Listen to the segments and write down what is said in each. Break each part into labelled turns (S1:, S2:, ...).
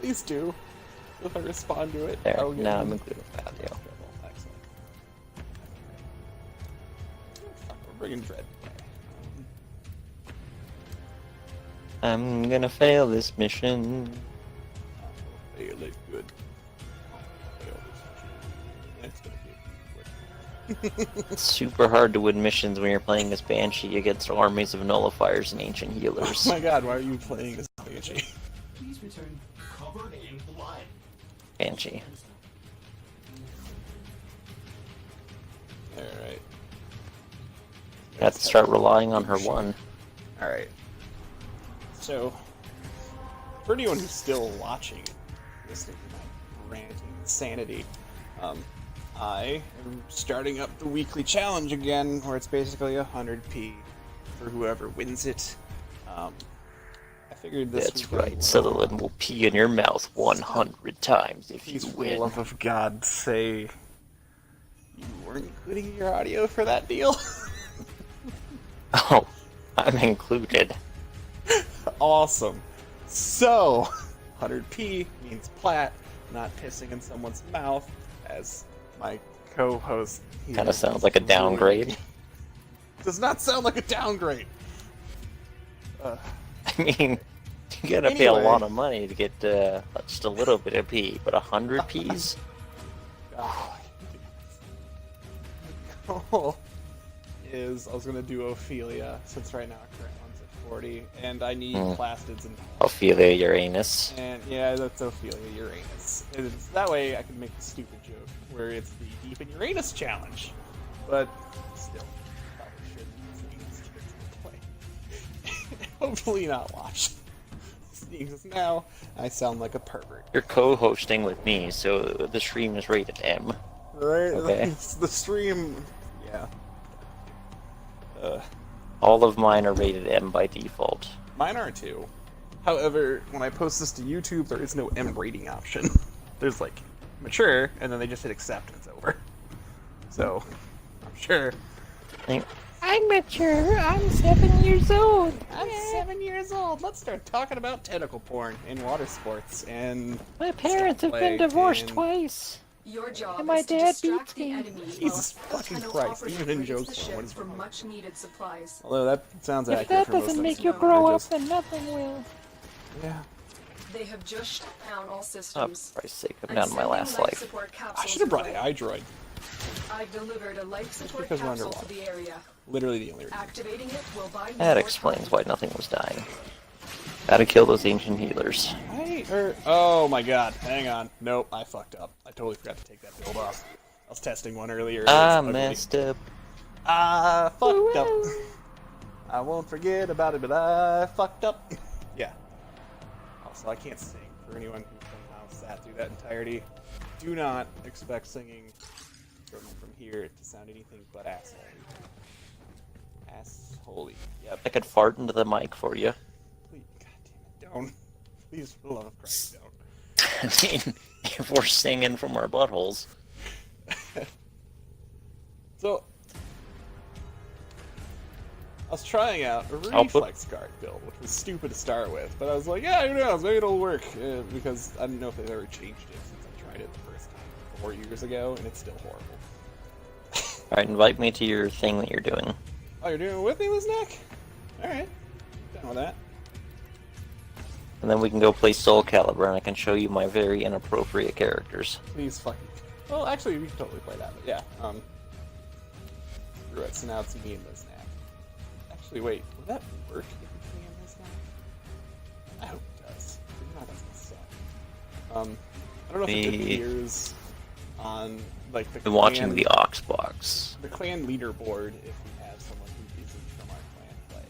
S1: Please do. If I respond to it,
S2: There,
S1: I will get
S2: now
S1: him.
S2: I'm including that, yeah.
S1: Excellent. Fuck, we're bringing Dread.
S2: I'm gonna fail this mission.
S1: Fail it good. Fail this mission. That's gonna be
S2: It's super hard to win missions when you're playing as Banshee against armies of nullifiers and ancient healers.
S1: Oh my god, why are you playing as Banshee?
S3: Please return covered in blood.
S2: Banshee.
S1: Alright.
S2: Got to start relying on her one.
S1: Alright. So, for anyone who's still watching, listening to my ranting insanity, I am starting up the weekly challenge again, where it's basically 100p for whoever wins it. I figured this
S2: That's
S1: weekend
S2: right, Sotherland will pee in your mouth 100 times if you
S1: Please, for the
S2: win.
S1: love of God, say you weren't including your audio for that deal?
S2: Oh, I'm included.
S1: Awesome. So, 100p means plat, not pissing in someone's mouth, as my co-host here
S2: Kinda sounds like a downgrade.
S1: Does not sound like a downgrade.
S2: I mean, you gotta pay a
S1: Anyway.
S2: lot of money to get just a little bit of pee, but 100 peas?
S1: Oh, my goal is I was gonna do Ophelia, since right now current one's at 40, and I need plastids and
S2: Ophelia Uranus.
S1: And yeah, that's Ophelia Uranus. That way I can make a stupid joke where it's the Deep in Uranus challenge. But still, probably shouldn't. Play. Hopefully not watch. Because now I sound like a pervert.
S2: You're co-hosting with me, so the stream is rated M.
S1: Right?
S2: Okay.
S1: The stream, yeah.
S2: All of mine are rated M by default.
S1: Mine are too. However, when I post this to YouTube, there is no M rating option. There's like mature, and then they just hit accept and it's over. So, I'm sure.
S2: I'm mature. I'm 7 years old.
S1: I'm 7 years old. Let's start talking about tentacle porn in water sports and
S2: My parents have been
S1: play
S2: divorced
S1: and-
S2: twice.
S4: Your job
S2: And my
S4: is to
S2: dad
S4: distract
S2: beats
S4: the
S2: me.
S4: enemy
S1: Jesus
S4: while
S1: fucking
S4: tunnel
S1: Christ,
S4: operative
S1: even in
S4: brings
S1: joke
S4: the
S1: form,
S4: ship
S1: what is
S4: for
S1: wrong?
S4: much needed supplies.
S1: Although that sounds
S2: If
S1: accurate
S2: that
S1: for most
S2: doesn't
S1: things.
S2: make you
S1: They're
S2: grow up,
S1: just-
S2: then nothing will.
S1: Yeah.
S4: They have just shut down all
S2: Oh,
S4: systems.
S2: for Christ's sake, I'm
S4: I'm
S2: down to my
S4: sending
S2: last
S4: life
S2: life.
S4: support
S1: I
S4: capsules
S1: should have brought
S4: your
S1: an
S4: way.
S1: iDroid.
S4: I've delivered a life support
S1: because we're
S4: capsule to
S1: underwater.
S4: the area.
S1: Literally the only reason.
S4: Activating it will buy you
S2: That
S4: more
S2: explains
S4: time.
S2: why nothing was dying. Gotta kill those ancient healers.
S1: Oh my god, hang on. Nope, I fucked up. I totally forgot to take that build off. I was testing one earlier. and
S2: I
S1: it's ugly.
S2: messed up.
S1: I fucked up. I won't forget about it, but I fucked up. Yeah. Also, I can't sing. For anyone who somehow sat through that entirety, do not expect singing from here to sound anything but asshole. Assholey. Yep.
S2: I could fart into the mic for you.
S1: Please, God damn it, don't. Please, for the love of Christ, don't.
S2: I mean, if we're singing from our buttholes.
S1: So, I was trying out a
S2: I'll put-
S1: reflex guard build, which was stupid to start with, but I was like, yeah, who knows, maybe it'll work, because I don't know if they've ever changed it since I tried it the first time 4 years ago, and it's still horrible.
S2: Alright, invite me to your thing that you're doing.
S1: Oh, you're doing it with me, Liznak? Alright, down with that.
S2: And then we can go play Soul Calibur and I can show you my very inappropriate characters.
S1: Please fucking... Well, actually, we can totally play that, but yeah, Right, so now it's me and Liznak. Actually, wait, will that work if it's me and Liznak? I hope it does. If not, that's gonna suck. I don't know if it appears on, like, the
S2: Been watching
S1: clan-
S2: the Oxbox.
S1: the clan leaderboard if we have someone who isn't from our clan play.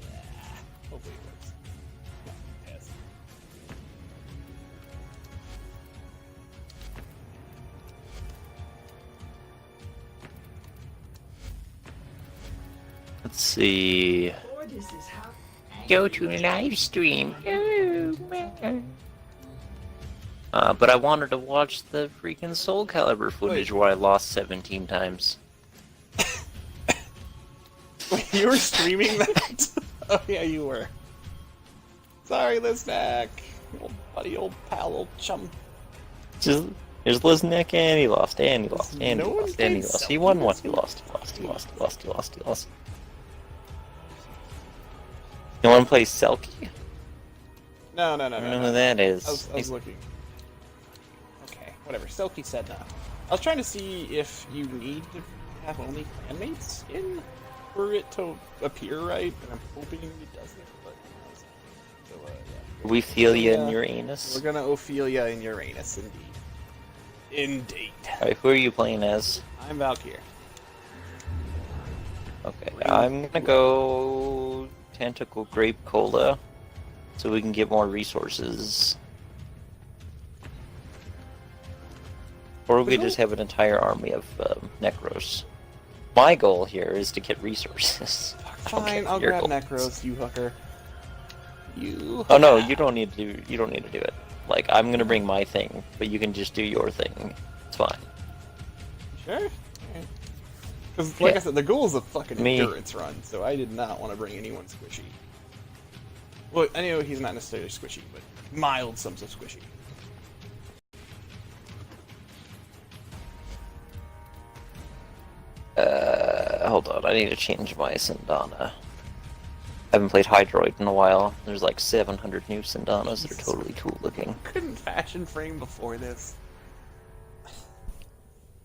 S1: Yeah, hopefully it works. Yeah, yes.
S2: Let's see. Go to live stream. But I wanted to watch the freaking Soul Calibur footage where I lost 17 times.
S1: Wait, you were streaming that? Oh yeah, you were. Sorry, Liznak. Old buddy, old pal, old chum.
S2: Just there's Liznick, and he lost, and he lost, and
S1: No
S2: he
S1: one
S2: lost, and he
S1: thinks
S2: lost.
S1: so.
S2: He won one. He lost. He lost. He lost. He lost. He lost. He lost. You want to play Selkie?
S1: No.
S2: I don't know who that is.
S1: I was looking. Okay, whatever. Selkie said no. I was trying to see if you need to have only clanmates in for it to appear right, and I'm hoping it doesn't. But so, yeah.
S2: We feel you in
S1: Yeah.
S2: Uranus.
S1: We're gonna Ophelia in Uranus, indeed. Indeed.
S2: Alright, who are you playing as?
S1: I'm Valkyr.
S2: Okay, I'm gonna go Tentacle Grape Cola, so we can get more resources. Or we could just have an entire army of Necros. My goal here is to get resources.
S1: Fine, I'll grab Necros, you hooker. You.
S2: Oh no, you don't need to. You don't need to do it. Like I'm gonna bring my thing, but you can just do your thing. It's fine.
S1: Sure. Because, like
S2: Yeah.
S1: I said, the goal is a fucking
S2: Me.
S1: endurance run, so I did not want to bring anyone squishy. Well, I know he's not necessarily squishy, but mild sums of squishy.
S2: Hold on. I need to change my Sindana. I haven't played Hydroid in a while. There's like 700 new Sindanas that are totally cool looking.
S1: Couldn't fashion frame before this.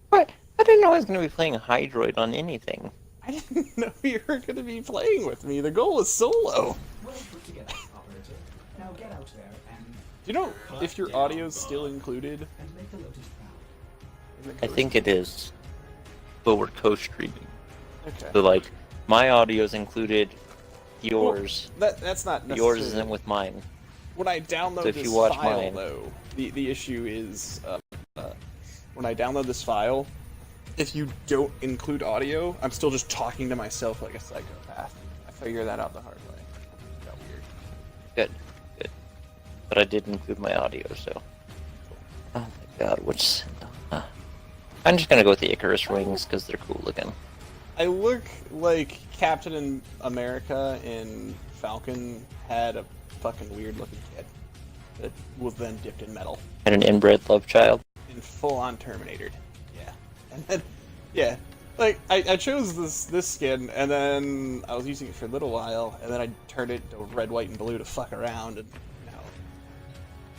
S2: What? I didn't know I was going to be playing Hydroid on anything.
S1: I didn't know you were going to be playing with me. The goal was solo.
S3: Well put together, operator. Now get out there and
S1: Do you know if your audio's still included?
S3: make the Lotus proud.
S1: In the
S2: I think it is. But we're co-streaming.
S1: Okay.
S2: So like, my audio's included, yours.
S1: That's not necessarily...
S2: Yours isn't with mine.
S1: When I download
S2: So if
S1: this
S2: you watch
S1: file,
S2: mine-
S1: though, the issue is when I download this file, if you don't include audio, I'm still just talking to myself like a psychopath. I figured that out the hard way. It got weird.
S2: Good. Good. But I did include my audio, so... Oh my god, which Sindana? I'm just gonna go with the Icarus wings, because they're cool looking.
S1: I look like Captain America in Falcon had a fucking weird looking kid that was then dipped in metal.
S2: And an inbred love child.
S1: In full-on Terminator. Yeah. And then, yeah. Like, I chose this skin, and then I was using it for a little while, and then I turned it to red, white, and blue to fuck around, and now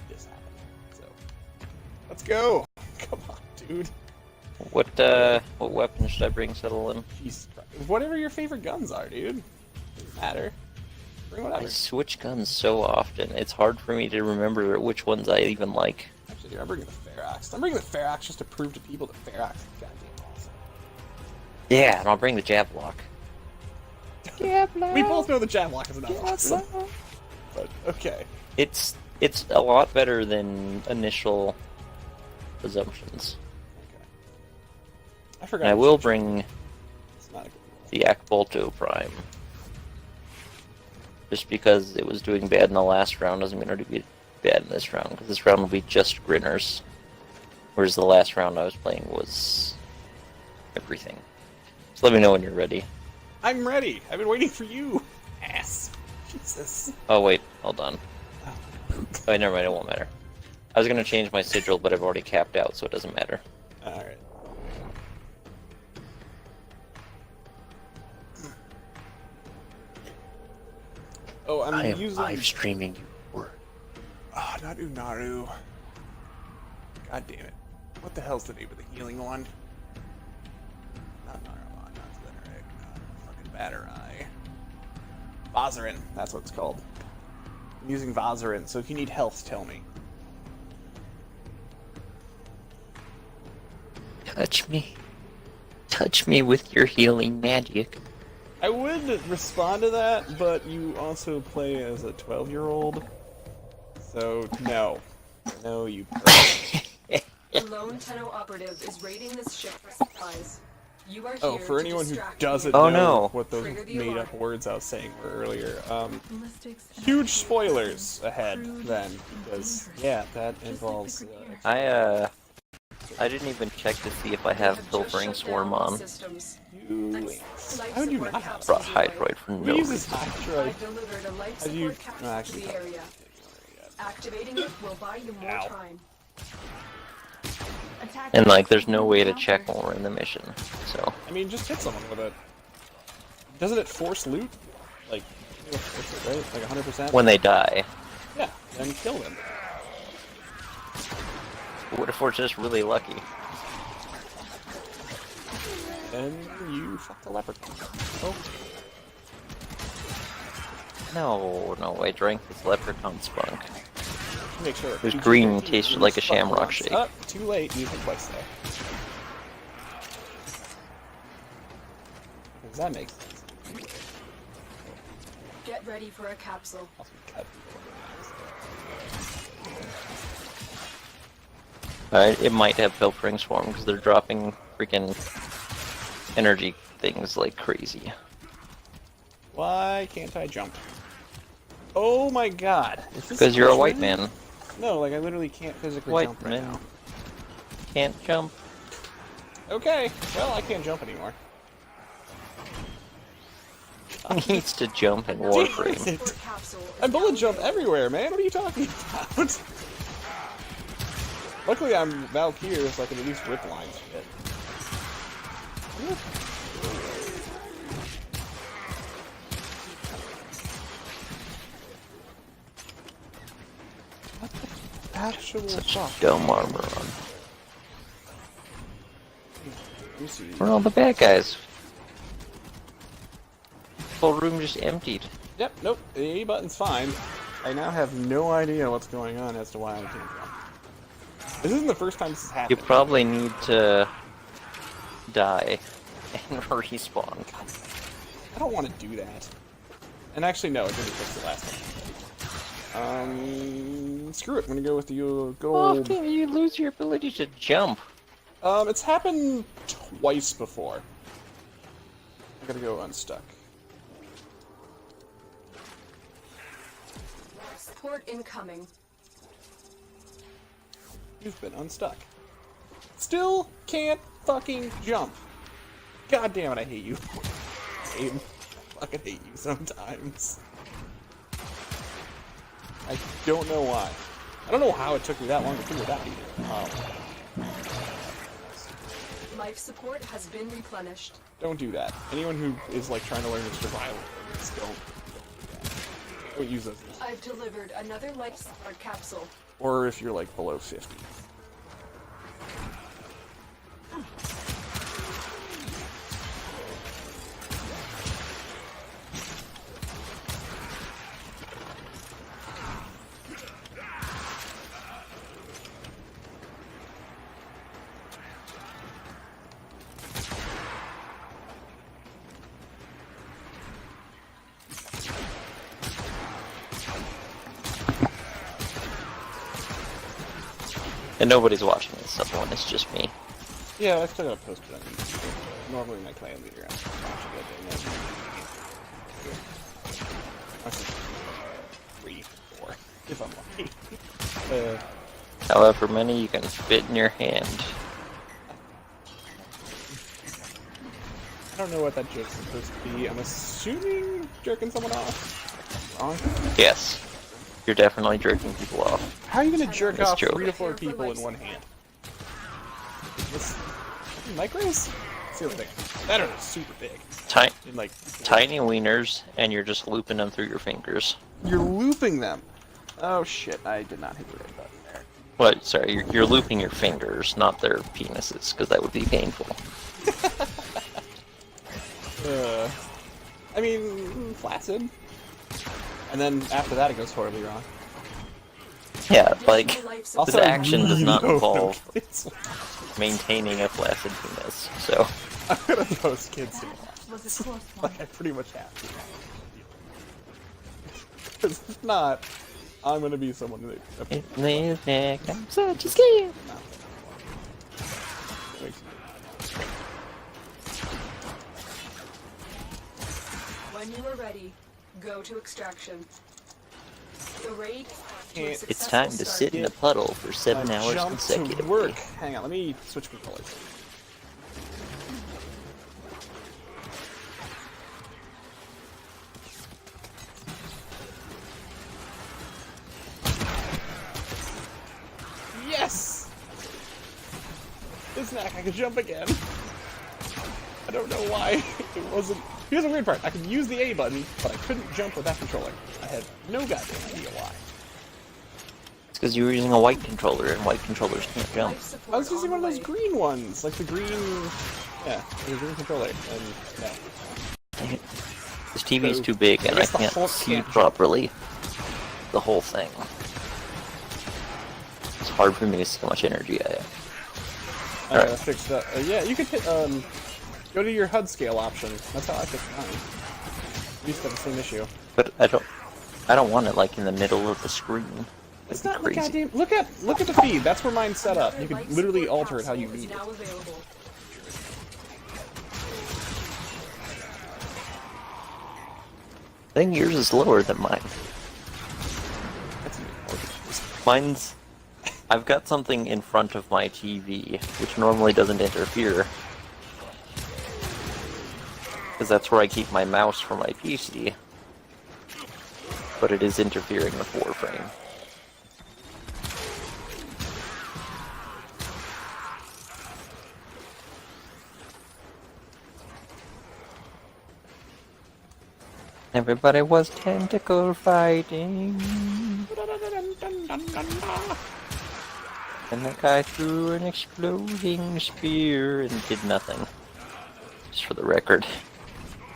S1: this happened. So, let's go! Come on, dude.
S2: What weapon should I bring Sotherland?
S1: Jesus Christ. Whatever your favorite guns are, dude. Doesn't matter. Bring
S2: I
S1: whatever.
S2: switch guns so often, it's hard for me to remember which ones I even like.
S1: Actually, dude, I'm bringing the Ferox. I'm bringing the Ferox just to prove to people that Ferox is goddamn awesome.
S2: Yeah, and I'll bring the Jablock.
S1: We both know the Javelok is not awesome. But, okay.
S2: It's a lot better than initial assumptions.
S1: Okay. I forgot.
S2: And I
S1: to
S2: will
S1: switch.
S2: bring
S1: It's not a good one.
S2: the Akbolto Prime. Just because it was doing bad in the last round doesn't mean it'll be bad in this round, because this round will be just Grinners. Whereas the last round I was playing was everything. So let me know when you're ready.
S1: I'm ready. I've been waiting for you. Ass. Jesus.
S2: Oh wait, hold on. Oh, never mind, it won't matter. I was gonna change my sigil, but I've already capped out, so it doesn't matter.
S1: Alright. Oh,
S2: I
S1: I'm
S2: am
S1: using...
S2: live streaming you.
S1: Ah, not Unaru. God damn it. What the hell's the name of the healing one? Not Naramon, not Splinteric, not fucking Batterai. Vazarin, that's what it's called. I'm using Vazarin, so if you need health, tell me.
S2: Touch me. Touch me with your healing magic.
S1: I would respond to that, but you also play as a 12-year-old. So, no. No, you pervert.
S4: The lone Tenno operative is raiding this ship for supplies. You are here
S1: Oh, for
S4: to
S1: anyone who
S4: distract
S1: doesn't
S4: me.
S2: Oh,
S1: know
S2: no.
S1: what those
S4: Trigger the
S1: made-up
S4: alarm.
S1: words I was saying were earlier, huge spoilers ahead then, because, yeah, that involves...
S2: I didn't even check to see if I have
S4: They have just
S2: Pilfering
S4: shut
S2: Swarm
S4: down all
S2: on.
S4: systems.
S1: you How would you not have
S2: Brought Hydroid for no
S1: We use
S2: reason.
S1: this Hydroid.
S4: I've delivered a life
S1: Have you-
S4: support
S1: no,
S4: capsule
S1: actually,
S4: to the area. Activating it will buy you more
S1: Ow.
S4: time.
S2: And like, there's no way to check when we're in the mission. So
S1: I mean, just hit someone with it. Doesn't it force loot? Like, it'll force it, right? Like 100%?
S2: when they die,
S1: Yeah, then kill them.
S2: what if we're just really lucky?
S1: Then you fuck the leopard. Oh,
S2: No, I drank this leprechaun spunk.
S1: make sure.
S2: It was green, tasted like a shamrock shake.
S1: Oh, too late. You hit twice there. Does that make sense?
S4: Get ready for a capsule.
S1: Also cut
S2: It might have filtering swarm because they're dropping freaking energy things like crazy.
S1: Why can't I jump? Oh my god.
S2: Because you're a white man.
S1: No, like I literally can't physically
S2: White
S1: jump right
S2: man.
S1: now.
S2: Can't jump.
S1: Okay, well I can't jump anymore.
S2: He needs to jump in
S1: Damn
S2: Warframe.
S1: it.
S4: Support capsule is
S1: I bullet jump
S4: allocated.
S1: everywhere, man. What are you talking about? Luckily I'm Valkyrie, so I can at least rip lines from it. What the actual
S2: Such
S1: fuck?
S2: dumb armor on.
S1: Let me see.
S2: Where are all the bad guys? Whole room just emptied.
S1: Yep, nope. The A button's fine. I now have no idea what's going on as to why I can't jump. This isn't the first time this has
S2: You
S1: happened.
S2: probably need to die and respawn.
S1: I don't want to do that. And actually, no, it didn't fix it last time. Screw it. I'm gonna go with the good old.
S2: Often you lose your ability to jump.
S1: It's happened twice before. I gotta go unstuck.
S4: Support incoming.
S1: You've been unstuck. Still can't fucking jump. God damn it, I hate you. I fucking hate you sometimes. I don't know why. I don't know how it took me that long to figure it out either.
S4: Life support has been replenished.
S1: Don't do that. Anyone who is like trying to learn the survival things, don't do that. Don't use those.
S4: I've delivered another life support capsule.
S1: Or if you're like below 50.
S2: And nobody's watching this other one, it's just me.
S1: Yeah, I still gotta post it on YouTube. Normally my clan leader has to watch it, but then 3, 4, if I'm lucky.
S2: However many you can fit in your hand.
S1: I don't know what that joke's supposed to be. I'm assuming jerking someone off. Wrong?
S2: Yes. You're definitely jerking people off.
S1: How are you gonna jerk
S2: Nice
S1: off
S2: joke.
S1: 3 to 4 people in one hand? This micros? It's the other thing. That are super big. In like
S2: Tiny wieners, and you're just looping them through your fingers.
S1: You're looping them. Oh shit! I did not hit the right button there.
S2: What? Sorry, you're looping your fingers, not their penises, because that would be painful.
S1: I mean, flaccid. And then after that, it goes horribly wrong.
S2: Yeah, like,
S4: Additional life
S2: this
S1: Also, I
S2: action does
S1: really
S2: not
S1: hope
S2: involve
S1: it's-
S2: maintaining a flaccid penis, so...
S1: I'm gonna post kids to watch.
S5: Was a close one.
S1: Like, I pretty much have to. Because if not, I'm gonna be someone that
S2: I'm such a scared.
S1: makes
S4: When you are ready, go to extraction. The raid to a
S1: It's
S2: It's time to
S4: successful
S2: sit in a
S4: start.
S2: puddle for 7 hours
S1: jump
S2: consecutively.
S1: to work. Hang on, let me switch controllers. snack, I could jump again. I don't know why it wasn't... Here's the weird part. I could use the A button, but I couldn't jump with that controller. I had no goddamn idea why.
S2: It's because you were using a white controller, and white controllers can't jump.
S4: Life support
S1: I was using
S4: on
S1: one of
S4: the
S1: those
S4: way.
S1: green ones, like the green... Yeah, the green controller, and no.
S2: This TV's too big, and I
S1: guess the
S2: can't
S1: Hulk
S2: see
S1: can't jump.
S2: properly the whole thing. It's hard for me to see how much energy I have. Alright.
S1: Fixed up. Yeah, you could hit, go to your HUD scale option. That's how I fixed mine. We used to have the same issue.
S2: But I don't want it like in the middle of the screen.
S1: It's
S2: That'd
S1: not
S2: be
S1: the
S2: crazy.
S1: goddamn... Look at the feed. That's where mine's set up. You
S4: Another
S1: could
S4: life
S1: literally
S4: support
S1: alter it how you
S4: capsule is
S1: need it.
S4: now available.
S2: I think yours is lower than mine.
S1: That's important.
S2: Mine's... I've got something in front of my TV, which normally doesn't interfere. Because that's where I keep my mouse for my PC. But it is interfering with Warframe. Everybody was tentacle fighting. And that guy threw an exploding spear and did nothing. Just for the record.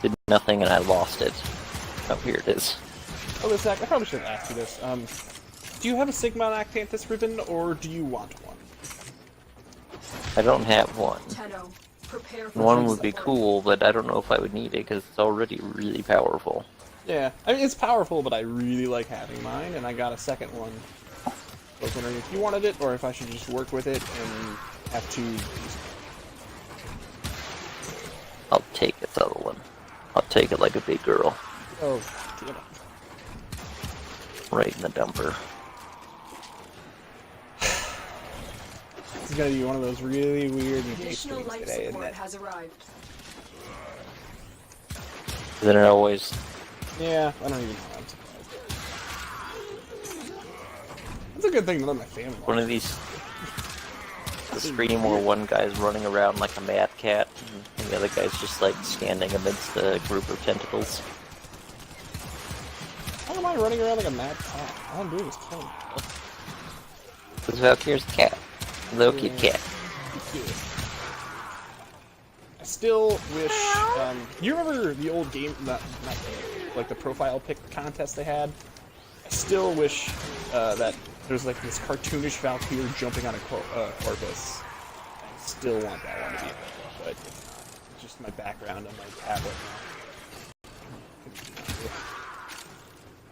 S2: Did nothing and I lost it. Oh, here it is.
S1: Oh, Zach, I probably should have asked you this. Do you have a Sigma Lactanthus ribbon, or do you want one?
S2: I don't have one.
S4: Tenno, prepare for
S2: One
S4: life
S2: would be
S4: support.
S2: cool, but I don't know if I would need it because it's already really powerful.
S1: Yeah, I mean, it's powerful, but I really like having mine, and I got a second one. I was wondering if you wanted it, or if I should just work with it and have two.
S2: I'll take it, Sotherland. I'll take it like a big girl.
S1: Oh, damn it.
S2: Right in the dumper.
S1: This is gonna be one of those really weird and
S4: Additional
S1: things
S4: life
S1: today, isn't
S4: support
S1: it?
S4: has arrived.
S2: Isn't it always...
S1: Yeah, I don't even know. I'm surprised. That's a good thing to let my family
S2: One
S1: watch.
S2: of these... The stream where one guy's running around like a mad cat, and the other guy's just like standing amidst a group of tentacles.
S1: How am I running around like a mad cat? All I'm doing is killing people.
S2: Because Valkyrie's a cat. A little cute cat.
S1: I still wish. You remember the old game, not game, like the profile pick contest they had? I still wish that there's like this cartoonish Valkyrie jumping on a corpus. I still want that one to be available, but it's just my background on my tablet now.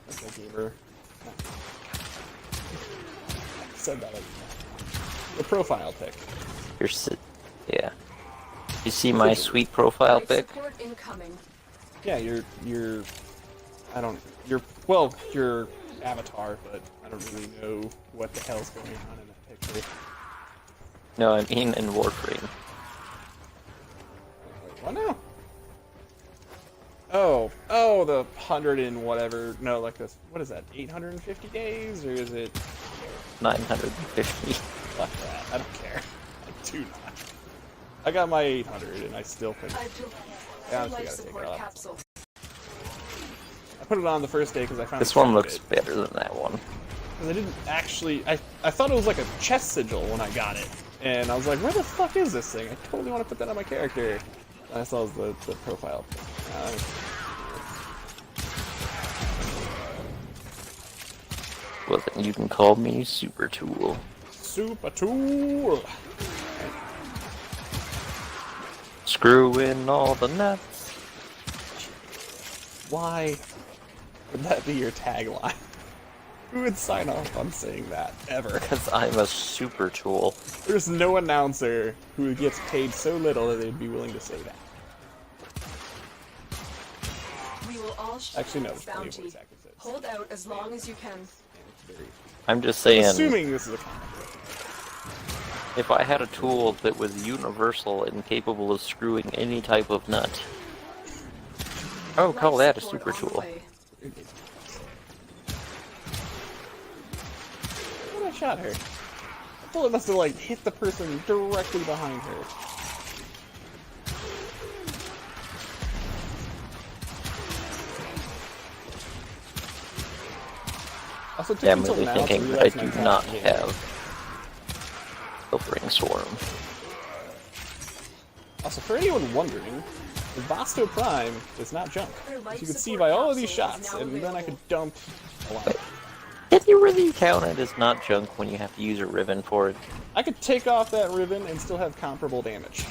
S1: Like a gamer. I said that. The profile pick.
S2: Yeah. You see my sweet profile
S4: Life
S2: pic?
S4: support incoming.
S1: Yeah, your avatar, but I don't really know what the hell's going on in that picture.
S2: No, I mean in Warframe.
S1: What now? Oh, the 100 and whatever. No, like this. What is that? 850 days, or is it?
S2: 950.
S1: Fuck that. I don't care. I do not. I got my 800, and I still couldn't.
S4: I've
S1: Yeah, I
S4: delivered
S1: honestly
S4: life
S1: gotta take it
S4: support
S1: off.
S4: capsule.
S1: I put it on the first day because I found
S2: This
S1: it
S2: one
S1: stupid.
S2: looks better than that one.
S1: 'Cause I didn't actually. I thought it was like a chest sigil when I got it, and I was like, "Where the fuck is this thing? I totally want to put that on my character." And I saw it was the profile.
S2: Well, then you can call me Super Tool.
S1: Super tool.
S2: Screw in all the nuts.
S1: Why would that be your tagline? Who would sign off on saying that ever?
S2: Because I'm a Super Tool.
S1: There's no announcer who gets paid so little that they'd be willing to say that.
S4: We will all share
S1: Actually, no,
S4: this
S1: there's plenty of
S4: bounty.
S1: voice actors that
S4: Hold out as long as you can.
S1: it's very-
S2: I'm just saying,
S1: Assuming this is a comic book.
S2: if I had a tool that was universal and capable of screwing any type of nut, I would call
S4: Life
S2: that a
S4: support
S2: Super
S4: on the
S2: Tool.
S4: way.
S1: What I shot her. bullet must have like hit the person directly behind her. Also, it took
S2: Yeah,
S1: me
S2: I'm
S1: until
S2: really
S1: now to
S2: thinking that I
S1: realize
S2: do
S1: my
S2: not
S1: game.
S2: have Pilfering Swarm.
S1: Also, for anyone wondering, the Vasto Prime is not junk. As you can see by all of these shots, and then I could dump a lot.
S2: Can you really count it as not junk when you have to use a ribbon for it?
S1: I could take off that ribbon and still have comparable damage.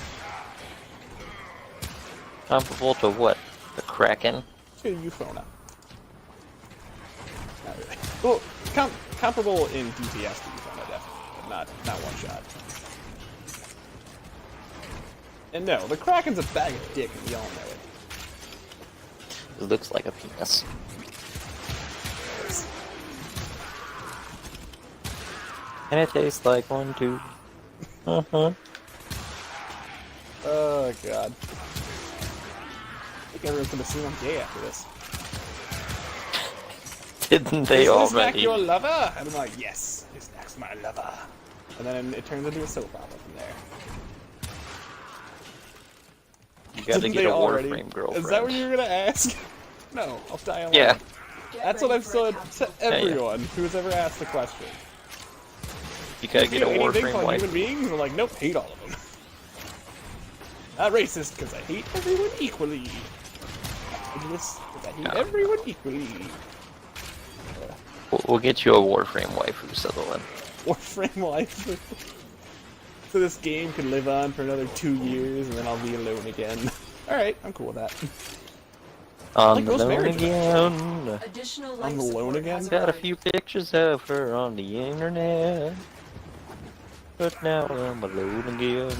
S2: Comparable to what? The Kraken?
S1: To Euphona. Not really. Well, comparable in DPS to Euphona, definitely, but not one shot. And no, the Kraken's a bag of dick, and we all know it.
S2: It looks like a penis. And it tastes like one too. Uh-huh.
S1: Oh, God. I think everyone's gonna assume I'm gay after this.
S2: Didn't they
S1: Is
S2: already?
S1: Mac your lover? And I'm like, yes, is Mac's my lover. And then it turns into a soap opera from there.
S2: You gotta
S1: Didn't
S2: get
S1: they
S2: a
S1: already?
S2: Warframe girlfriend.
S1: Is that what you were gonna ask? No, I'll die alone.
S2: Yeah.
S1: That's what I've said to everyone who has ever asked the question.
S2: You gotta get a
S1: Anything
S2: Warframe
S1: called
S2: wife.
S1: human beings? I'm like, nope, hate all of them. Not racist, because I hate everyone equally. Prejudice, because I hate everyone equally.
S2: We'll get you a Warframe wife, Sotherland.
S1: Warframe life. So this game can live on for another 2 years, and then I'll be alone again. Alright, I'm cool with that.
S2: On
S1: like
S2: the
S1: those
S2: loan
S1: marriage
S2: again.
S4: Additional
S1: On
S4: life
S1: the loan
S4: support
S1: again?
S4: has
S2: Got a
S4: arrived.
S2: few pictures of her on the internet. But now I'm alone again.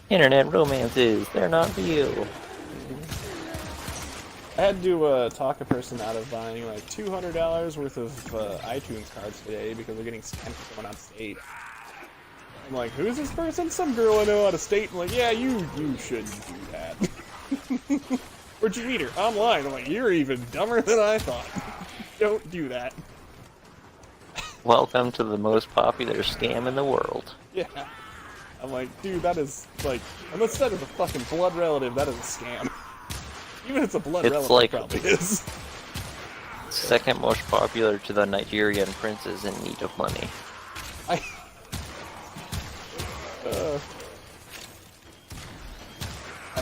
S2: Internet romances, they're not real.
S1: I had to talk a person out of buying like $200 worth of iTunes cards today because they're getting scammed for someone out of state. I'm like, who's this person? Some girl I know out of state. I'm like, yeah, you shouldn't do that. Where'd you meet her? Online. I'm like, you're even dumber than I thought. Don't do that.
S2: Welcome to the most popular scam in the world.
S1: Yeah. I'm like, dude, that is like, unless that is a fucking blood relative, that is a scam. Even if it's a blood
S2: It's
S1: relative,
S2: like-
S1: it probably is.
S2: Second most popular to the Nigerian princes in need of money.
S1: I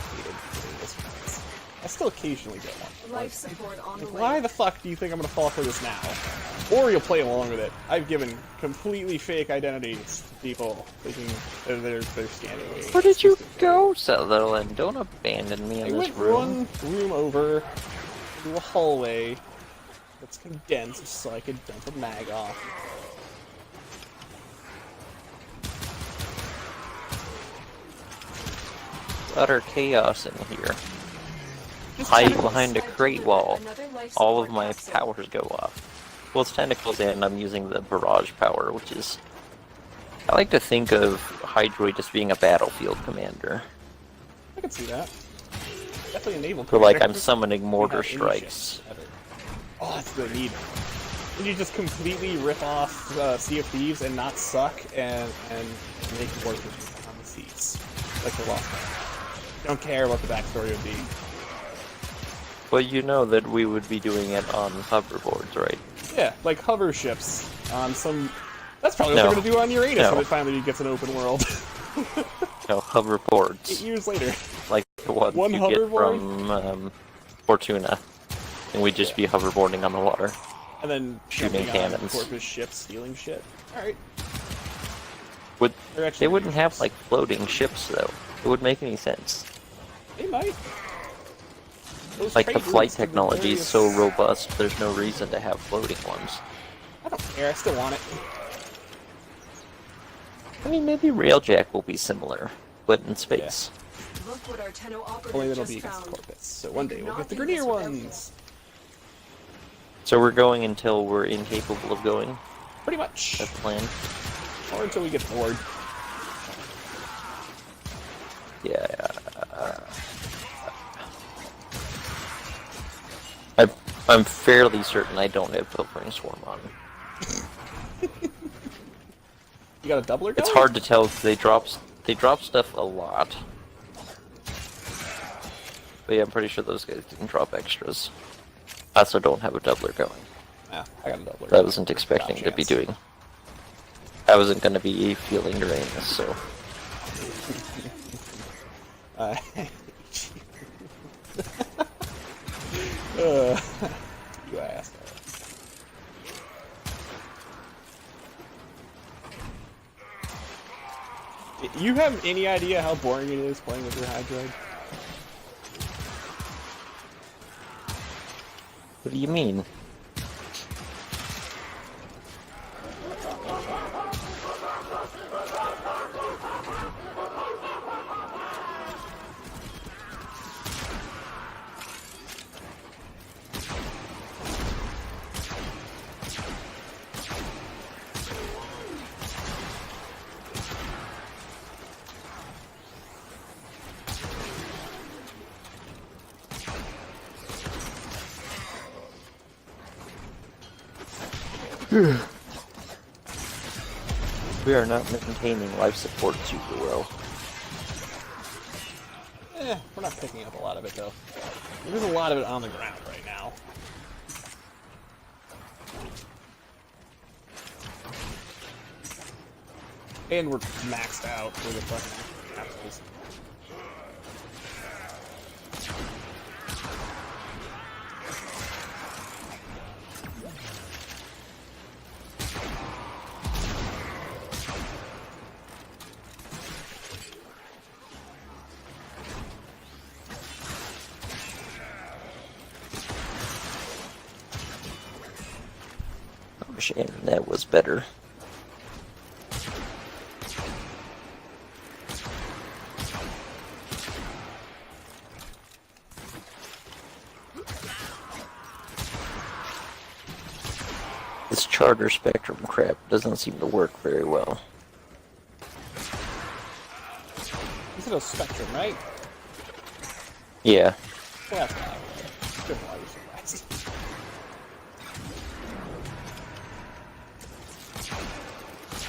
S1: hated this one. I still occasionally get one.
S4: Life support on the way.
S1: Why the fuck do you think I'm gonna fall for this now? Or you'll play along with it. I've given completely fake identities to people thinking they're scanning me.
S2: Where did you go, Sutherland? Don't abandon me
S1: I
S2: in this
S1: went
S2: room.
S1: one room over to a hallway that's condensed so I could dump a mag off.
S2: Utter chaos in here.
S1: Just
S2: Hide
S1: kind of-
S2: behind a crate wall.
S4: Another life
S2: All of
S4: support
S2: my
S4: capsule.
S2: powers go off. Well, it's tentacles and I'm using the barrage power, which is... I like to think of Hydroid just being a battlefield commander.
S1: I can see that. Definitely a naval
S2: Or like I'm
S1: commander.
S2: summoning mortar
S1: Without any
S2: strikes.
S1: ships ever. Oh, that's what I need. And you just completely rip off Sea of Thieves and not suck and make war missions on the seas. Like the Lost Mine. Don't care what the backstory would be.
S2: But you know that we would be doing it on hoverboards, right?
S1: Yeah, like hover ships on some... That's probably what
S2: No.
S1: they're going to do on Uranus
S2: No.
S1: when it finally gets an open world.
S2: No,
S1: 8
S2: hoverboards.
S1: years later.
S2: Like the ones
S1: One
S2: you get
S1: hoverboard?
S2: from Fortuna. And we'd just be hoverboarding on the water.
S1: And then
S2: Shooting
S1: jumping on
S2: cannons.
S1: Corpus ships, stealing shit. Alright.
S2: Would
S1: They're actually
S2: They wouldn't
S1: good
S2: have
S1: ships.
S2: like floating ships though. It wouldn't make any sense.
S1: They might. Those
S2: Like the
S1: trade
S2: flight
S1: routes could be
S2: technology is so
S1: various-
S2: robust, there's no reason to have floating ones.
S1: I don't care, I still want it.
S2: I mean, maybe Railjack will be similar, but in space.
S4: Look what our Tenno operative
S1: Only it'll
S4: just
S1: be against
S4: found.
S1: Corpus. So one day we'll
S4: Not
S1: get the
S4: do
S1: Grenier
S4: this without
S1: ones.
S2: So we're going until we're incapable of going.
S1: Pretty much.
S2: That's the plan.
S1: Or until we get bored.
S2: Yeah. I'm fairly certain I don't have Pilfering Swarm on.
S1: You got a doubler going?
S2: It's hard to tell because they drop stuff a lot. But yeah, I'm pretty sure those guys didn't drop extras. I also don't have a doubler going.
S1: Yeah, I got a doubler.
S2: I wasn't expecting to be doing. I wasn't going to be feeling Uranus, so.
S1: You asked. You have any idea how boring it is playing with your Hydroid?
S2: What do you mean? We are not maintaining life support super well.
S1: We're not picking up a lot of it though. There's a lot of it on the ground right now. And we're maxed out for the fucking capsules.
S2: Shame that was better. This charter spectrum crap doesn't seem to work very well.
S1: This is a spectrum, right?
S2: Yeah.
S1: Well, that's not good. Why you're surprised.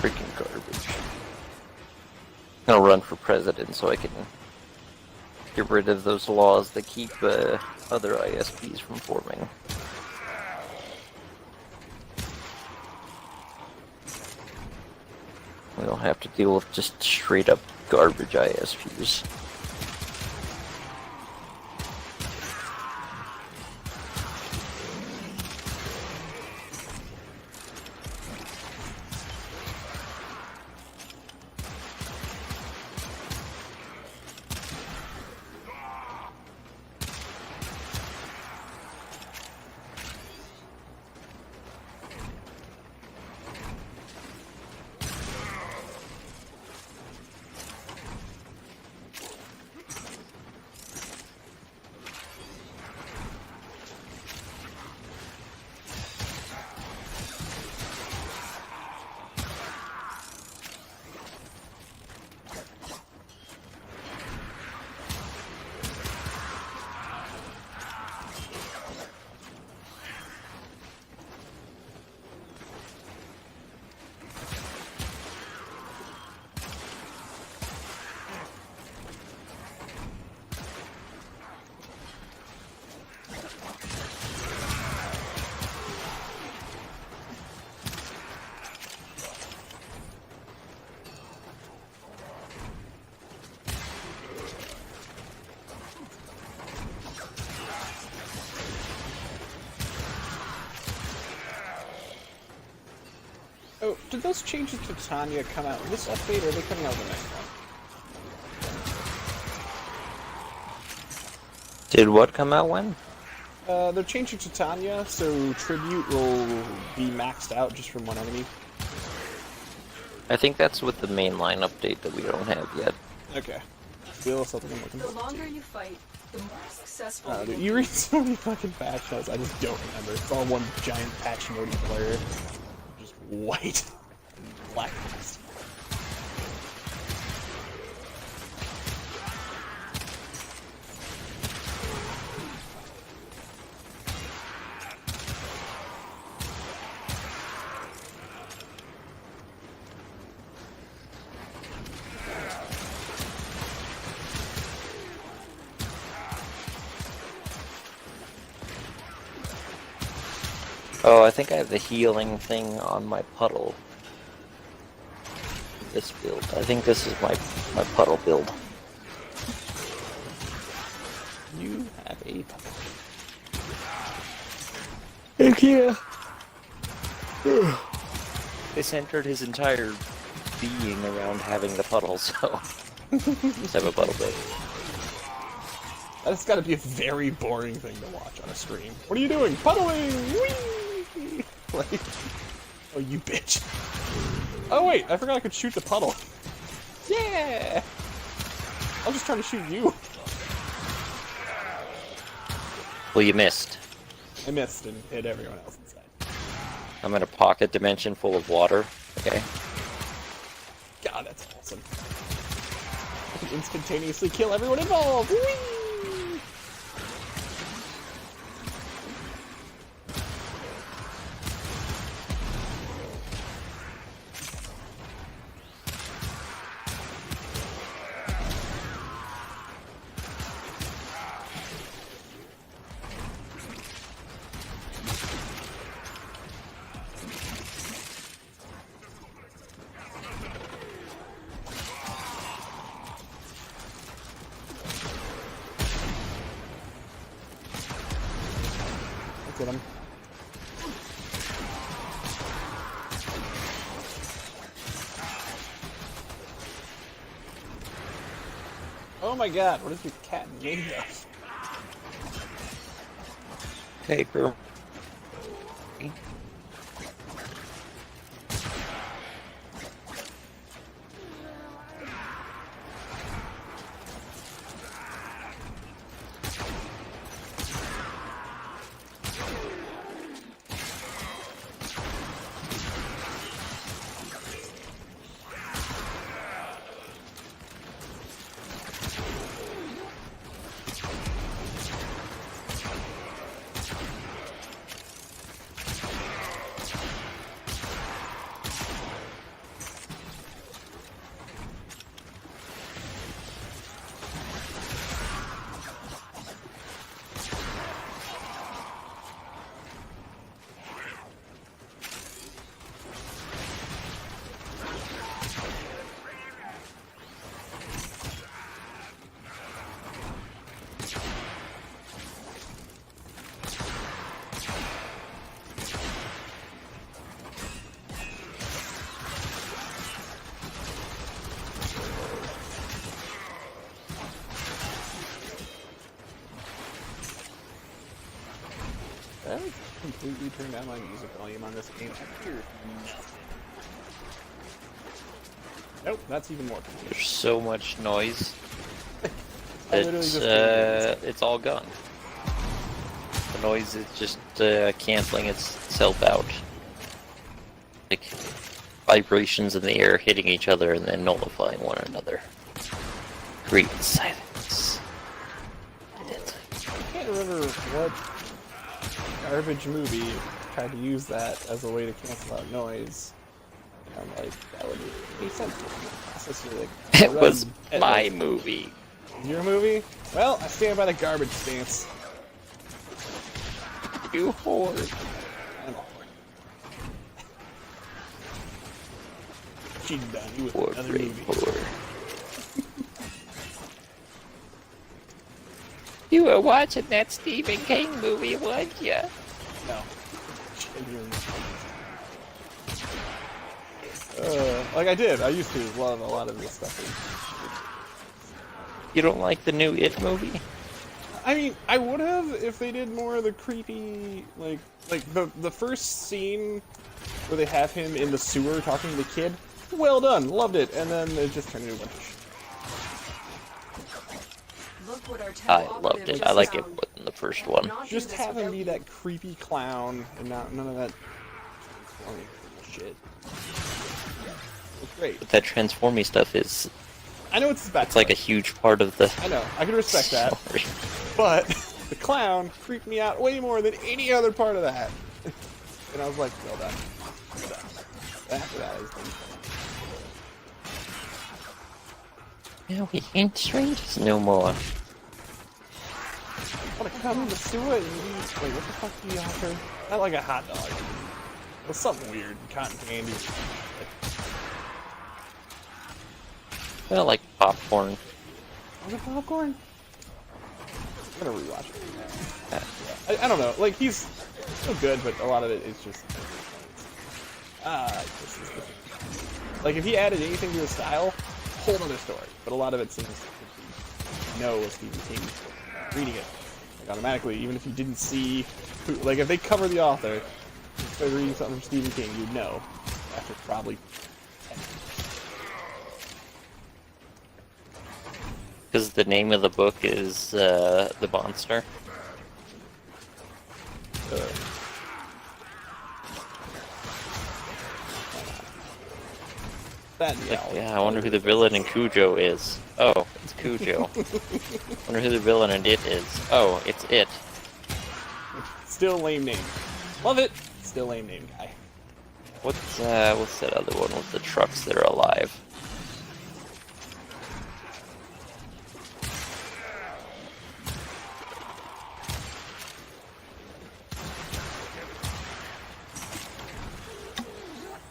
S2: Freaking garbage. I'm gonna run for president so I can get rid of those laws that keep other ISPs from forming. We don't have to deal with just straight up garbage ISPs.
S1: Oh, did those changes to Tanya come out in this update, or are they coming out in the next one?
S2: Did what come out when?
S1: They're changing to Tanya, so Tribute will be maxed out just from one enemy.
S2: I think that's with the mainline update that we don't have yet.
S1: Okay. Still something I'm looking
S4: The
S1: for.
S4: longer you fight, the more successful
S1: Dude,
S4: you
S1: you read so many fucking patch notes, I just don't remember. It's all one giant patch notey player. Just white and black text.
S2: Oh, I think I have the healing thing on my puddle. This build. I think this is my puddle build.
S1: You have a...
S2: Heck yeah! They centered his entire being around having the puddle, so... Just have a puddle build.
S1: That's gotta be a very boring thing to watch on a stream. What are you doing? Puddling! Whee! Like... Oh, you bitch. Oh wait, I forgot I could shoot the puddle. Yeah! I was just trying to shoot you.
S2: Well, you missed.
S1: I missed and hit everyone else inside.
S2: I'm in a pocket dimension full of water. Okay.
S1: God, that's awesome. I can instantaneously kill everyone involved! Whee! Look at him. Oh my god, what is your cat made of?
S2: Paper.
S1: I completely turned down my music volume on this game. I hear nope, that's even more confusing.
S2: There's so much noise.
S1: I literally just
S2: It's all gone. The noise is just canceling itself out. Like vibrations in the air hitting each other and then nullifying one another. Create silence.
S1: I can't remember what garbage movie tried to use that as a way to cancel out noise. I'm like, that would make sense. Process your, like,
S2: It was
S1: at,
S2: my
S1: like,
S2: movie.
S1: your movie? Well, I stand by the garbage stance.
S2: You whore.
S1: I'm a whore. Cheated on you with
S2: Poor
S1: another
S2: great
S1: movie.
S2: whore. You were watching that Stephen King movie, weren't you?
S1: No. Genuinely. Like I did. I used to love a lot of this stuff.
S2: You don't like the new It movie?
S1: I mean, I would have if they did more of the creepy, like the first scene where they have him in the sewer talking to the kid. Well done, loved it, and then it just turned into a bunch of shit.
S4: Look what our
S2: I
S4: temple
S2: loved
S4: operative
S2: it. I like it
S4: just
S2: more
S4: found.
S2: than the first one.
S4: Not do
S1: Just
S4: this
S1: have him
S4: without
S1: be
S4: you.
S1: that creepy none and none of that shit. It's great.
S2: But that transformy stuff is,
S1: I know it's his backstory.
S2: it's like a huge part of the
S1: I know. I can respect that.
S2: story.
S1: But the clown freaked me out way more than any other part of that. And I was like, well done. Well done. After that is done.
S2: Yeah, we ain't strangers no more.
S1: wanna come to Sua and eat, wait, what the fuck do you offer? Not like a hot dog. It was something weird, cotton candy.
S2: I like popcorn.
S1: Was it popcorn? I'm gonna rewatch it. I don't know, like, he's so good, but a lot of it is just... this is the thing. Like, if he added anything to his style, whole other story. But a lot of it seems to be no Stephen King reading it. Like, automatically, even if you didn't see... Who, like, if they cover the author, if they're reading something from Stephen King, you'd know. After probably 10 minutes.
S2: Because the name of the book is The Monster.
S1: That,
S2: Yeah, I wonder who the villain in Cujo is. Oh, it's Cujo. Wonder who the villain in It is. Oh, it's It.
S1: Still lame name. Love it. Still lame name, guy.
S2: What's that other one with the trucks that are alive?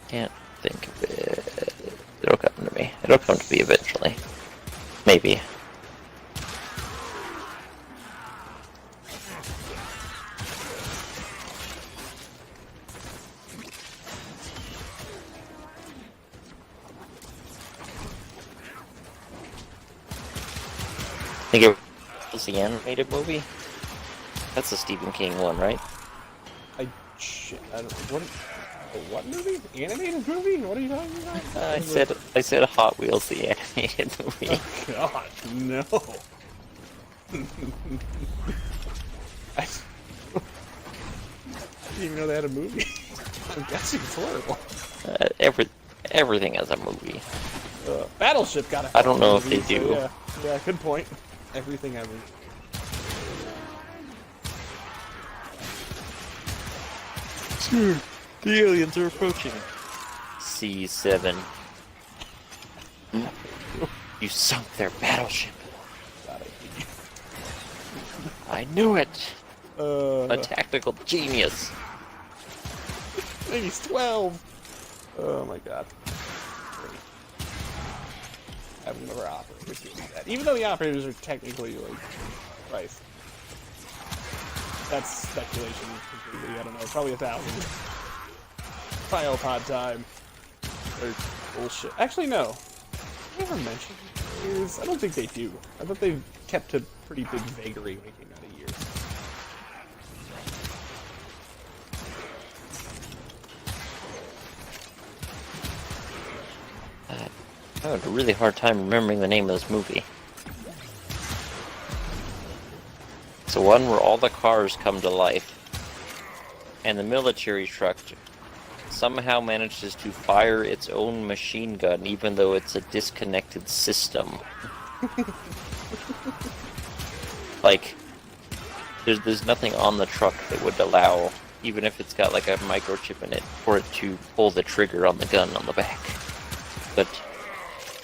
S2: Can't think of it. It'll come to me. It'll come to me eventually. Maybe. I think it was the animated movie? That's a Stephen King one, right?
S1: I don't, what movie? Animated movie? What are you talking about?
S2: I said Hot Wheels, the animated movie.
S1: Oh, God, no. I didn't even know they had a movie. I'm guessing it's horrible.
S2: Everything has a movie.
S1: Battleship got a
S2: I don't know if
S1: movie,
S2: they do.
S1: So yeah, good point. Everything ever.
S2: The aliens are approaching. C7. You sunk their battleship. I knew it. A tactical genius.
S1: He's 12. Oh my God. I've never operators doing that. Even though the operators are technically like twice. That's speculation completely. I don't know. Probably 1,000. File pod time. Or bullshit. Actually, no. Did they ever mention years? I don't think they do. I thought they kept a pretty big vagary when it came out of years.
S2: I had a really hard time remembering the name of this movie. It's the one where all the cars come to life, and the military truck somehow manages to fire its own machine gun, even though it's a disconnected system. Like, there's nothing on the truck that would allow, even if it's got like a microchip in it, for it to pull the trigger on the gun on the back. But,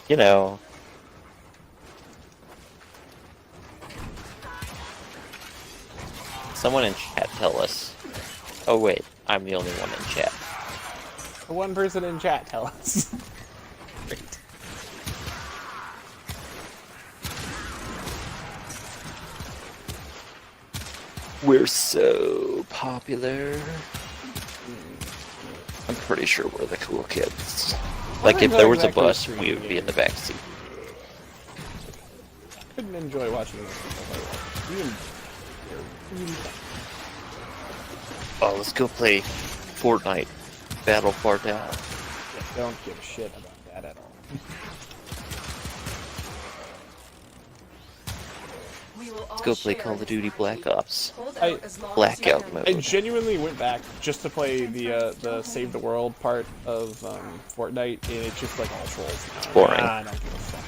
S2: you know... Someone in chat tell us. Oh wait, I'm the only one in chat.
S1: The one person in chat tell us. Great.
S2: We're so popular. I'm pretty sure we're the cool kids. Like, if there was a bus, we would be in the back seat.
S1: Couldn't enjoy watching this.
S2: Oh, let's go play Fortnite. Battle Far Down.
S1: Don't give a shit about that at all.
S2: Let's go play Call of Duty Black Ops.
S1: I
S2: Blackout mode.
S1: I genuinely went back just to play the Save the World part of Fortnite, and it's just like all trolls.
S2: It's boring.
S1: I don't give a fuck.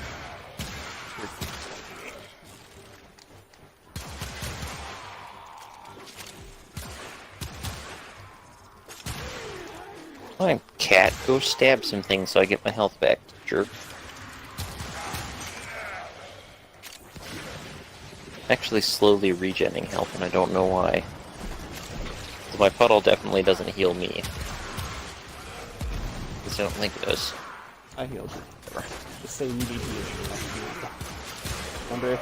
S2: Fine, cat. Go stab some things so I get my health back, jerk. actually slowly regenning health, and I don't know why. So my puddle definitely doesn't heal me. Because I don't think it does.
S1: I healed you. Just say you need healing. Remember?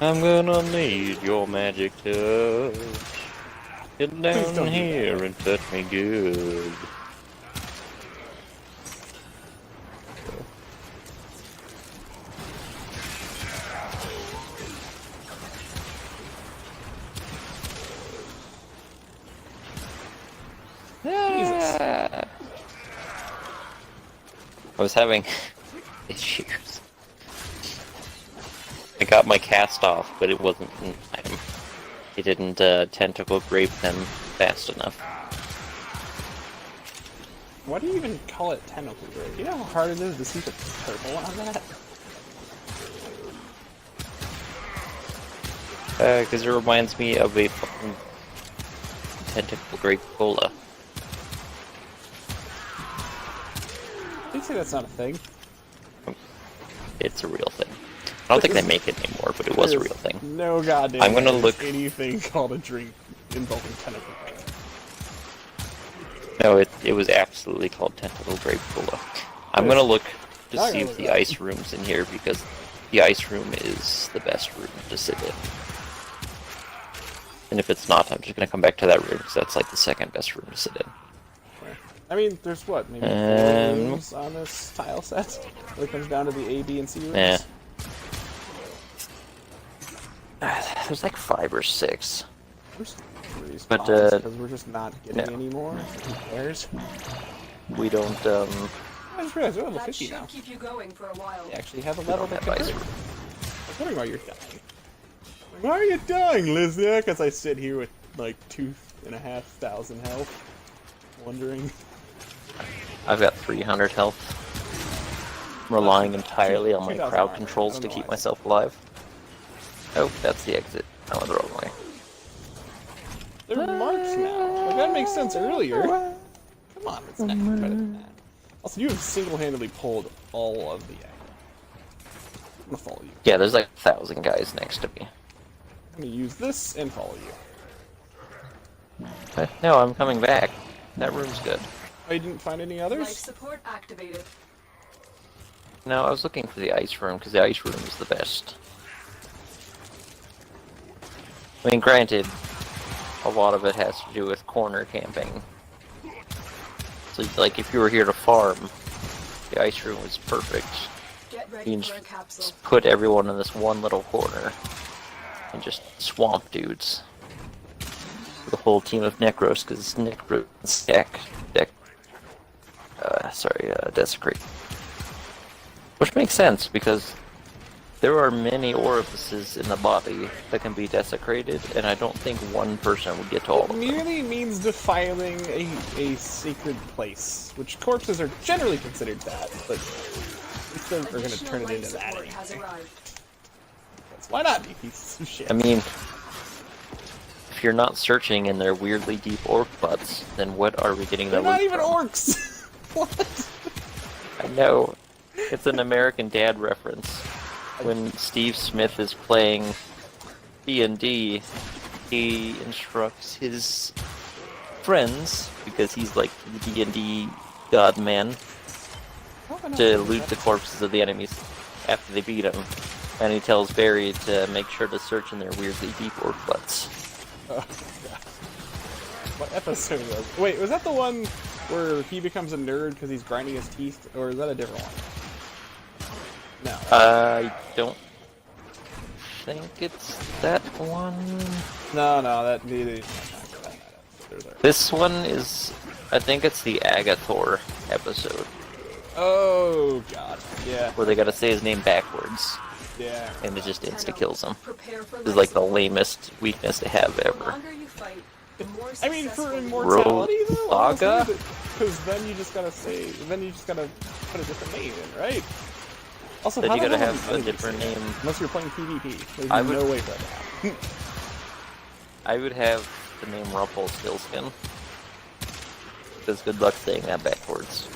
S2: I'm gonna need your magic touch. Get down here and touch me good.
S1: Jesus.
S2: I was having issues. I got my cast off, but it wasn't in time. It didn't tentacle grape them fast enough.
S1: Why do you even call it tentacle grape? You know how hard it is to see the purple on that?
S2: Because it reminds me of a fucking tentacle grape cola.
S1: Did you say that's not a thing?
S2: It's a real thing. I don't think they make it anymore, but it was a real thing.
S1: No goddamn
S2: I'm gonna
S1: way
S2: look-
S1: there's anything called a drink involving tentacle grape.
S2: No, it was absolutely called tentacle grape cola. I'm gonna look to see if the ice room's in here, because the ice room is the best room to sit in. And if it's not, I'm just gonna come back to that room, because that's like the second best room to sit in.
S1: I mean, there's what, maybe 4 rooms on this tile set? When it comes down to the A, B, and C rooms?
S2: Yeah. There's like 5 or 6.
S1: There's 3
S2: But,
S1: spots, because we're just not getting
S2: no.
S1: any more. Who cares?
S2: We don't,
S1: I just realized we're level
S4: That
S1: 50
S4: should
S1: now.
S4: keep you going for a while.
S1: We actually have a
S2: we
S1: level
S2: don't
S1: that
S2: have
S1: can
S2: ice
S1: hurt.
S2: room.
S1: I was wondering why you're dying. Why are you dying, Listener? Because I sit here with like 2,500 health. Wondering.
S2: I've got 300 health. I'm relying entirely on my
S1: 2,000
S2: crowd
S1: armor.
S2: controls
S1: I
S2: to
S1: don't know
S2: keep
S1: why.
S2: myself alive. Oh, that's the exit. I went the wrong way.
S1: They're marked now. Like, that makes sense earlier. Come on, it's not better than that. Also, you have single-handedly pulled all of the aggro. I'm gonna follow you.
S2: Yeah, there's like 1,000 guys next to me.
S1: I'm gonna use this and follow you.
S2: No, I'm coming back. That room's good.
S1: Oh, you didn't find any
S4: Life
S1: others?
S4: support activated.
S2: No, I was looking for the ice room, because the ice room is the best. I mean, granted, a lot of it has to do with corner camping. So, like, if you were here to farm, the ice room was perfect.
S4: Get
S2: You
S4: ready
S2: can
S4: for a
S2: just
S4: capsule.
S2: put everyone in this one little corner and just swamp dudes. The whole team of Necros, because Necros desecrate. Which makes sense, because there are many orifices in the body that can be desecrated, and I don't think one person would get to all
S1: It
S2: of them.
S1: merely means defiling a sacred place, which corpses are generally considered that, but if they're gonna
S4: Additional
S1: turn it
S4: life
S1: into that
S4: support has
S1: anyway.
S4: arrived.
S1: Why not, you pieces of shit?
S2: I mean, if you're not searching in their weirdly deep orc butts, then what are we getting
S1: they're
S2: that
S1: not
S2: loot
S1: even
S2: from?
S1: orcs! What?
S2: I know. It's an American Dad reference. When Steve Smith is playing D&D, he instructs his friends, because he's like the D&D god man, to loot the corpses of the enemies after they beat him. And he tells Barry to make sure to search in their weirdly deep orc butts.
S1: Oh, God. What episode was it? Wait, was that the one where he becomes a nerd because he's grinding his teeth, or is that a different one? No.
S2: I don't think it's that one.
S1: No, that
S2: This one is, I think it's the Agathor episode,
S1: Oh God, yeah,
S2: where they gotta say his name backwards,
S1: yeah.
S2: and it just insta-kills him.
S4: Prepare for
S2: This is like the
S4: life
S2: lamest weakness to have
S4: support. The
S2: ever.
S4: longer you fight, the more
S1: I mean, for
S4: successful you
S1: immortality though,
S2: Saga?
S1: because then you just gotta put a different name in, right? Also,
S2: Then
S1: how
S2: you
S1: the
S2: gotta
S1: hell
S2: have
S1: do
S2: a
S1: enemies
S2: different
S1: say that?
S2: name.
S1: Unless you're playing PvP. There's
S2: I would-
S1: no way for that.
S2: I would have the name Rumpelstiltskin, because good luck saying that backwards.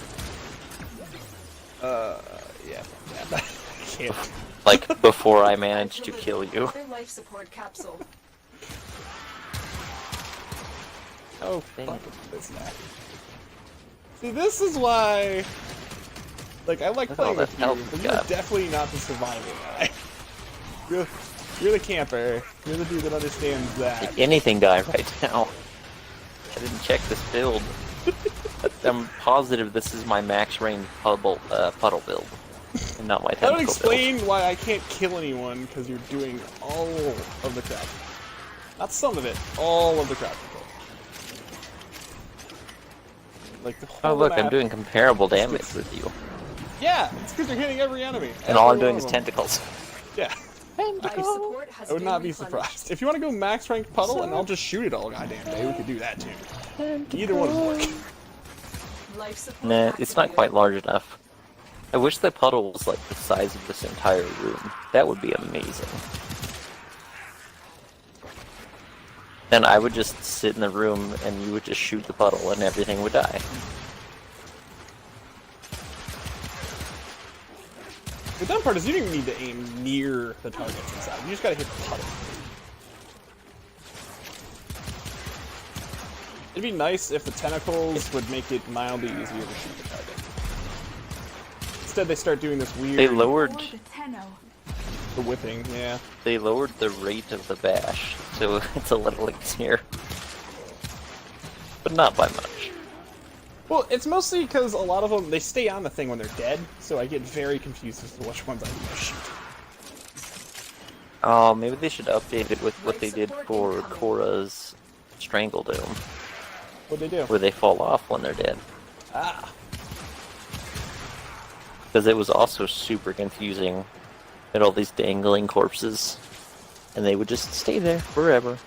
S1: Yeah. I can't.
S2: Like, before I managed to kill you.
S4: Another life support capsule.
S1: Oh, fuck this guy. See, this is why... Like, I like
S2: Look at all
S1: playing
S2: that
S1: with you,
S2: health
S1: but
S2: we
S1: you're
S2: got.
S1: definitely not the survivor guy. You're the camper. You're the dude that understands that.
S2: The anything guy right now. I didn't check this build. But I'm positive this is my max range puddle build, and not my
S1: That
S2: tentacle
S1: would
S2: build.
S1: explain why I can't kill anyone, because you're doing all of the crowd. Not some of it, all of the crowd control. Like the whole
S2: Oh look,
S1: map.
S2: I'm doing comparable damage with you.
S1: Yeah, it's because you're hitting every enemy.
S2: And all I'm
S1: Every
S2: doing
S1: one
S2: is
S1: of them.
S2: tentacles.
S1: Yeah,
S4: Life support has
S1: I would
S4: been
S1: not be
S4: replenished.
S1: surprised. If you want to go max rank puddle, and I'll just shoot it all goddamn day, we could do that too. Either one would work.
S4: Life support
S2: Nah, it's not
S4: activated.
S2: quite large enough. I wish the puddle was like the size of this entire room. That would be amazing. Then I would just sit in the room and you would just shoot the puddle and everything would die.
S1: The dumb part is you don't even need to aim near the targets inside. You just gotta hit the puddle. It'd be nice if the tentacles would make it mildly easier to shoot the target. Instead, they start doing this weird...
S2: They lowered
S1: The whipping, yeah.
S2: they lowered the rate of the bash, so it's a little easier. But not by much.
S1: Well, it's mostly because a lot of them, they stay on the thing when they're dead, so I get very confused as to which ones I need to shoot.
S2: Oh, maybe they should update it with what they did for Korra's Strangle Dome,
S1: What'd they do?
S2: where they fall off when they're dead.
S1: Ah,
S2: Because it was also super confusing. Had all these dangling corpses, and they would just stay there forever.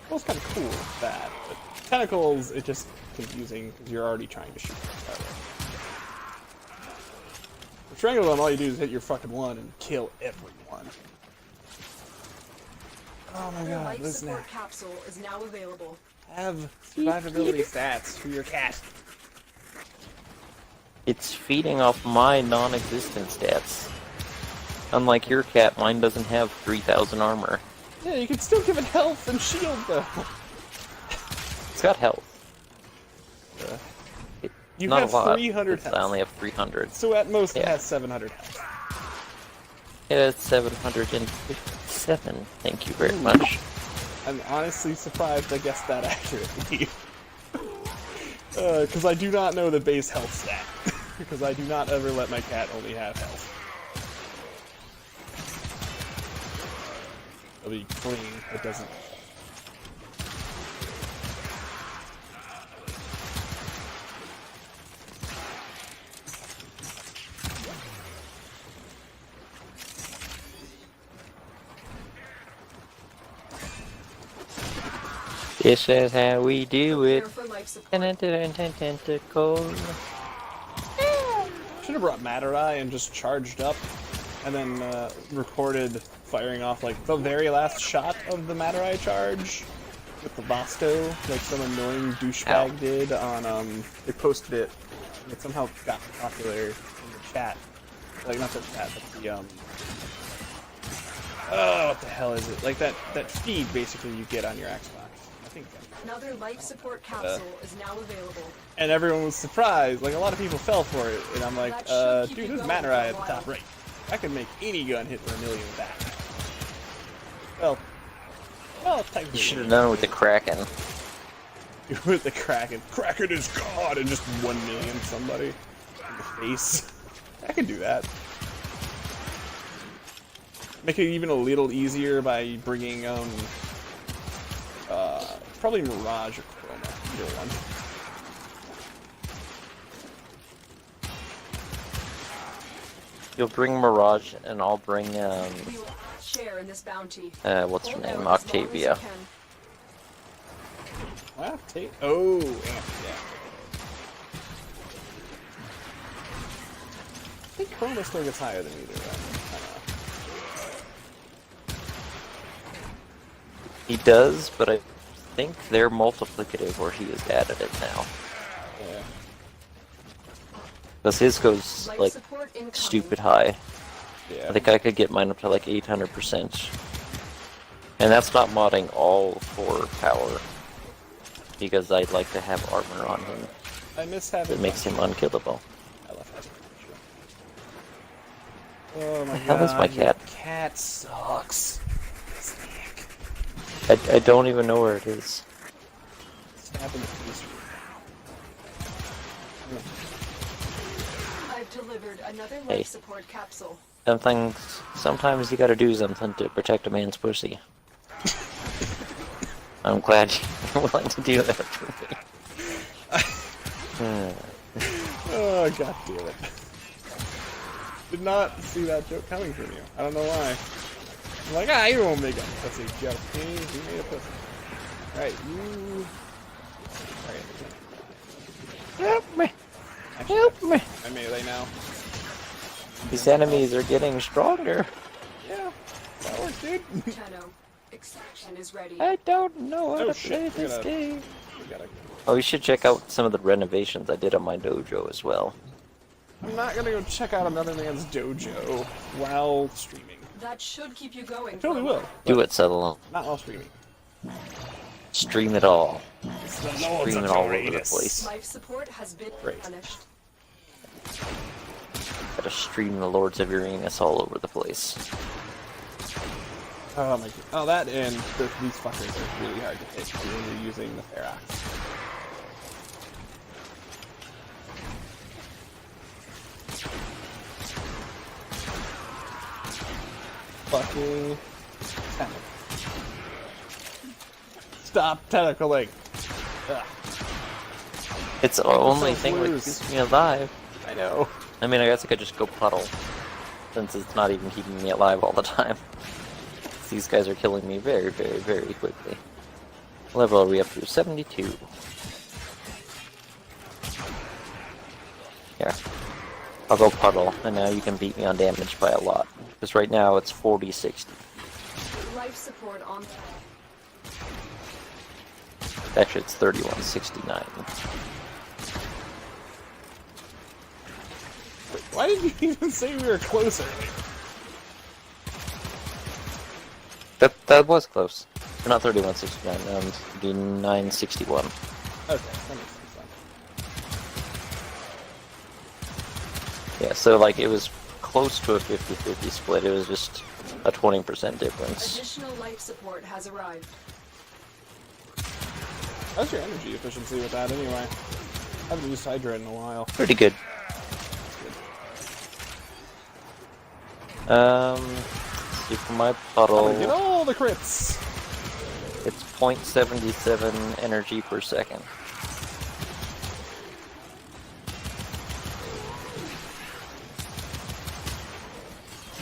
S1: well, it's kind of cool, that. But tentacles, it's just confusing, because you're already trying to shoot them. For Strangle them, all you do is hit your fucking one and kill everyone. Oh my
S4: Your
S1: god,
S4: life
S1: listen
S4: support
S1: now.
S4: capsule is now available.
S1: Have survivability stats for your cat.
S2: It's feeding off my non-existent stats. Unlike your cat, mine doesn't have 3,000 armor.
S1: Yeah, you can still give it health and shield, though.
S2: It's got health.
S1: You
S2: Not
S1: have
S2: a lot.
S1: 300
S2: I
S1: health.
S2: only have 300.
S1: So at most, it
S2: Yeah.
S1: has 700 health.
S2: Yeah, it's 757. Thank you very much.
S1: I'm honestly surprised I guessed that accurately. Because I do not know the base health stat. Because I do not ever let my cat only have health. It'll be clean, it doesn't.
S2: This is how we do it.
S4: Prepare for life support.
S2: Tentacle.
S1: Should have brought Matarai and just charged up, and then recorded firing off like the very last shot of the Matarai charge with the Basto, like some annoying douchebag
S2: Ow.
S1: did on. They posted it, and it somehow got popular in the chat. Like not the chat, but the oh, what the hell is it? Like that feed basically you get on your Xbox. I think.
S4: Another life support capsule is now available.
S1: And everyone was surprised. Like, a lot of people fell for it. And I'm like,
S4: That should keep
S1: dude,
S4: you
S1: this is
S4: going
S1: Matarai
S4: for
S1: at
S4: a
S1: the top right. I could make any gun hit for 1 million with that. Well, technically.
S2: You should have done it with the Kraken.
S1: With the Kraken. Kraken is God! And just 1 million somebody in the face. I could do that. Make it even a little easier by bringing, probably Mirage or Chroma. Either one.
S2: You'll bring Mirage, and I'll bring,
S4: We will share in this bounty.
S2: what's her
S4: Hold
S2: name?
S4: out as long as you
S2: Octavia.
S4: can.
S1: Well, take. Oh, yeah. I think Chroma still gets higher than either of them. I don't know.
S2: He does, but I think they're multiplicative where he has added it now.
S1: Yeah.
S2: Because his goes,
S4: Life
S2: like,
S4: support incoming.
S2: stupid high.
S1: Yeah.
S2: I think I could get mine up to like 800%. And that's not modding all for power. Because I'd like to have armor on him
S1: I miss having
S2: that makes him unkillable.
S1: I love having Oh my
S2: The hell
S1: god.
S2: is my cat?
S1: Your cat sucks. Snack.
S2: I don't even know where it is.
S1: Stab in the face.
S4: I've delivered another
S2: Hey.
S4: life support capsule.
S2: Sometimes you gotta do something to protect a man's pussy. I'm glad you're willing to do that for me.
S1: Oh god damn it. Did not see that joke coming from you. I don't know why. I'm like, you won't make up. Let's see, joke. You made a pussy. Alright, you...
S2: Help me!
S1: Actually,
S2: Help me!
S1: I melee now.
S2: These enemies are getting stronger.
S1: Yeah, that works, dude.
S4: Chano, extraction is ready.
S2: I don't know how
S1: Oh,
S2: to
S1: shit,
S2: play
S1: we
S2: this
S1: gotta-
S2: game.
S1: We gotta...
S2: Oh, you should check out some of the renovations I did on my dojo as well.
S1: I'm not gonna go check out another man's dojo while streaming.
S4: That should keep you going.
S1: I totally
S4: for a
S1: will.
S2: Do it, Sotherland.
S1: Not while streaming.
S2: Stream it all.
S1: It's the Lords
S2: Stream
S1: of
S2: it all over the
S1: Uranus.
S2: place.
S4: Life support has been
S1: Great.
S4: punished.
S2: Gotta stream the Lords of Uranus all over the place.
S1: Oh my god. Oh, that and these fuckers are really hard to hit when you're using the Ferox. Fucking tentacle. Stop tentacling! Ugh,
S2: It's the only
S1: so
S2: thing that
S1: loose.
S2: keeps me alive.
S1: I know.
S2: I mean, I guess I could just go puddle, since it's not even keeping me alive all the time. These guys are killing me very, very, very quickly. What level are we up to? 72. Here. I'll go puddle, and now you can beat me on damage by a lot. Because right now it's 40-60.
S4: Life support on.
S2: Actually, it's 31-69.
S1: Wait, why did you even say we were closer?
S2: That was close. Or not 31-69, 59-61.
S1: Okay, that makes sense.
S2: Yeah, so like it was close to a 50-50 split. It was just a 20% difference.
S4: Additional life support has arrived.
S1: How's your energy efficiency with that anyway? I haven't used Hydra in a while.
S2: Pretty good. See for my
S1: I'm
S2: puddle,
S1: gonna get all the crits!
S2: it's 0.77 energy per second.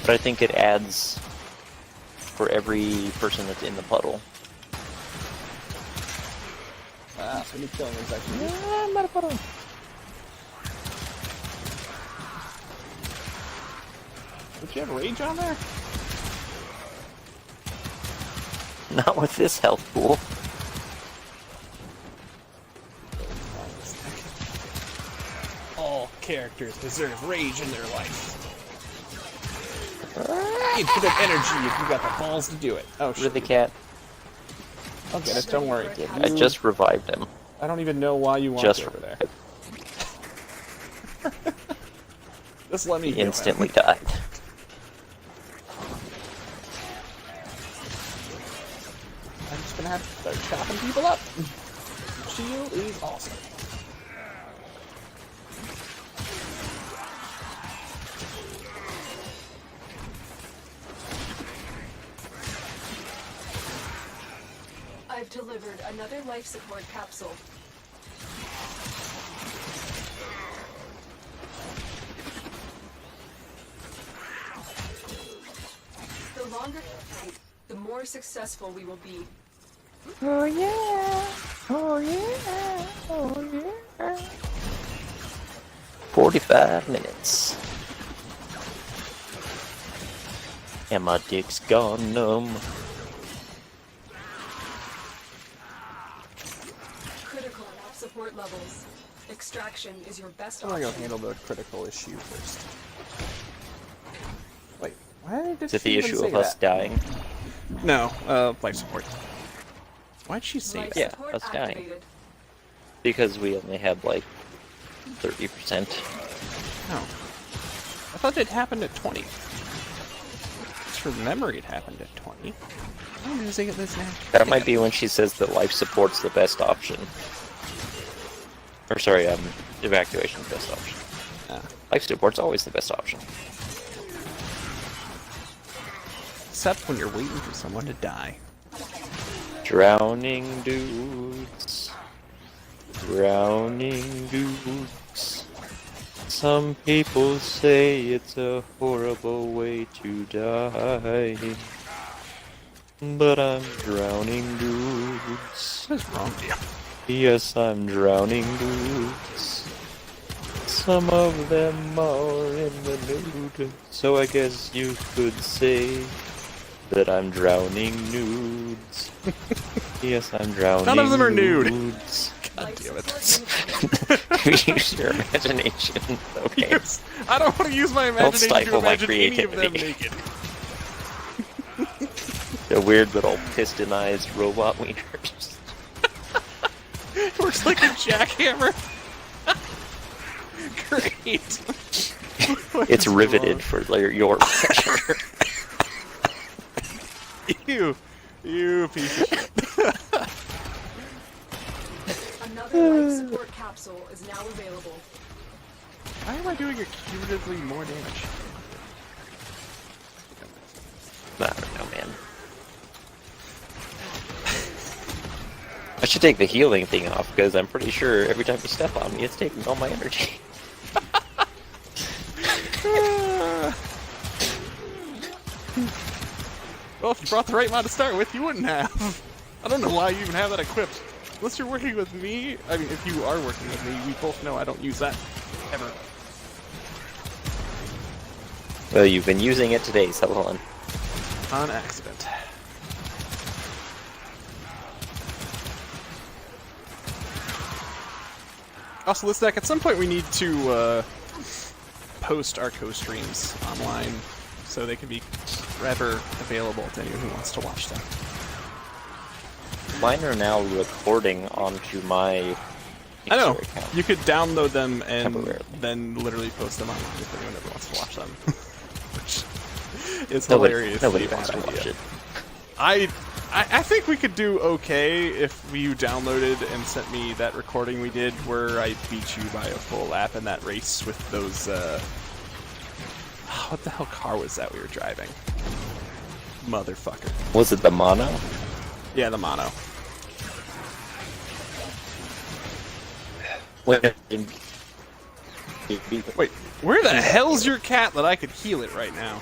S2: But I think it adds for every person that's in the puddle.
S1: Ah, so me killing is actually...
S2: Yeah, I'm not a puddle.
S1: Don't you have rage on there?
S2: Not with this health pool.
S1: All characters deserve rage in their life. Infinite energy if you got the balls to do it. Oh
S2: Rid
S1: shit.
S2: of the cat.
S1: I'll get it, don't worry.
S2: I just revived him.
S1: I don't even know why you want
S2: Just
S1: it over there. Just let me
S2: He
S1: heal him.
S2: instantly died.
S1: I'm just gonna have to start chopping people up. Shield is awesome.
S4: I've delivered another life support capsule. The longer we fight, the more successful we will be.
S2: Oh yeah! Oh yeah! Oh yeah! 45 minutes. And my dick's gone numb.
S4: Critical life support levels. Extraction is your best
S1: I'm gonna go
S4: option.
S1: handle the critical issue first. Wait, Why did
S2: Is it
S1: she
S2: the
S1: even
S2: issue
S1: say
S2: of us
S1: that?
S2: dying?
S1: No, life support. Why'd she say
S4: Life
S1: that?
S2: Yeah,
S4: support
S2: us dying.
S4: activated.
S2: Because we only had like 30%.
S1: No. I thought it happened at 20. Just from memory, it happened at 20. I'm losing it this now.
S2: That might be when she says that life support's the best option. Or sorry, evacuation's the best option. Life support's always the best option.
S1: Except when you're waiting for someone to die.
S2: Drowning dudes. Drowning dudes. Some people say it's a horrible way to die. But I'm drowning dudes.
S1: What is wrong with you?
S2: Yes, I'm drowning dudes. Some of them are in the nude, so I guess you could say that I'm drowning nudes. Yes, I'm drowning.
S1: None of them are nude.
S2: Nudes.
S1: God
S4: Life
S1: damn it.
S4: support uniform.
S2: Use your imagination. Okay.
S1: I don't want to use my
S2: Don't
S1: imagination to
S2: stifle my
S1: imagine any of them
S2: creativity.
S1: naked.
S2: The weird little pistonized robot wieners.
S1: Works like a jackhammer. Great.
S2: It's riveted for your pleasure.
S1: You piece of shit.
S4: Another life support capsule is now available.
S1: Why am I doing cumulatively more damage?
S2: I don't know, man. I should take the healing thing off, because I'm pretty sure every time you step on me, it's taking all my energy.
S1: Well, if you brought the right mod to start with, you wouldn't have. I don't know why you even have that equipped. Unless you're working with me, I mean, if you are working with me, we both know I don't use that. Ever.
S2: Well, you've been using it today, Sutherland.
S1: On accident. Also, listen, at some point we need to post our co-streams online so they can be forever available to anyone who wants to watch them.
S2: Mine are now recording onto my
S1: I know.
S2: account.
S1: You could download them and
S2: Temporarily.
S1: then literally post them online if anyone ever wants to watch them. Which is
S2: Nobody
S1: hilariously
S2: wants
S1: bad
S2: to watch
S1: idea.
S2: it.
S1: I think we could do okay if you downloaded and sent me that recording we did where I beat you by a full lap in that race with those, what the hell car was that we were driving? Motherfucker.
S2: Was it the mono?
S1: Yeah, the mono.
S2: Wait,
S1: Wait, where the hell's your cat that I could heal it right now?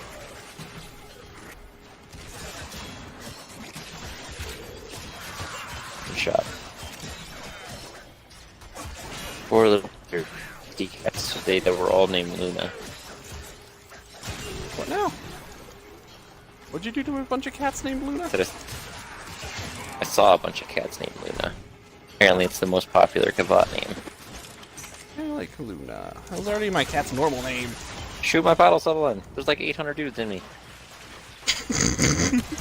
S2: shot. Four little cats today that were all named Luna.
S1: What now? What'd you do to a bunch of cats named Luna?
S2: I saw a bunch of cats named Luna. Apparently it's the most popular Kavat name.
S1: I like Luna. That was already my cat's normal name.
S2: Shoot my bottle, Sutherland. There's like 800 dudes in me.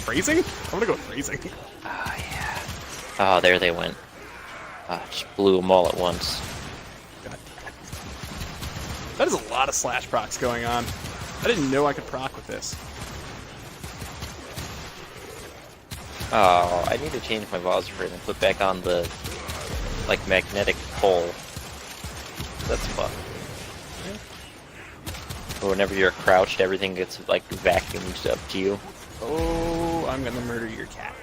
S1: Phrasing? I'm gonna go with phrasing.
S2: Oh, yeah. Oh, there they went. Just blew them all at once.
S1: God. That is a lot of slash procs going on. I didn't know I could proc with this.
S2: Oh, I need to change my Vosford and put back on the, like, magnetic pole. That's fun. Or whenever you're crouched, everything gets, like, vacuumed up to you.
S1: Oh, I'm gonna murder your cat.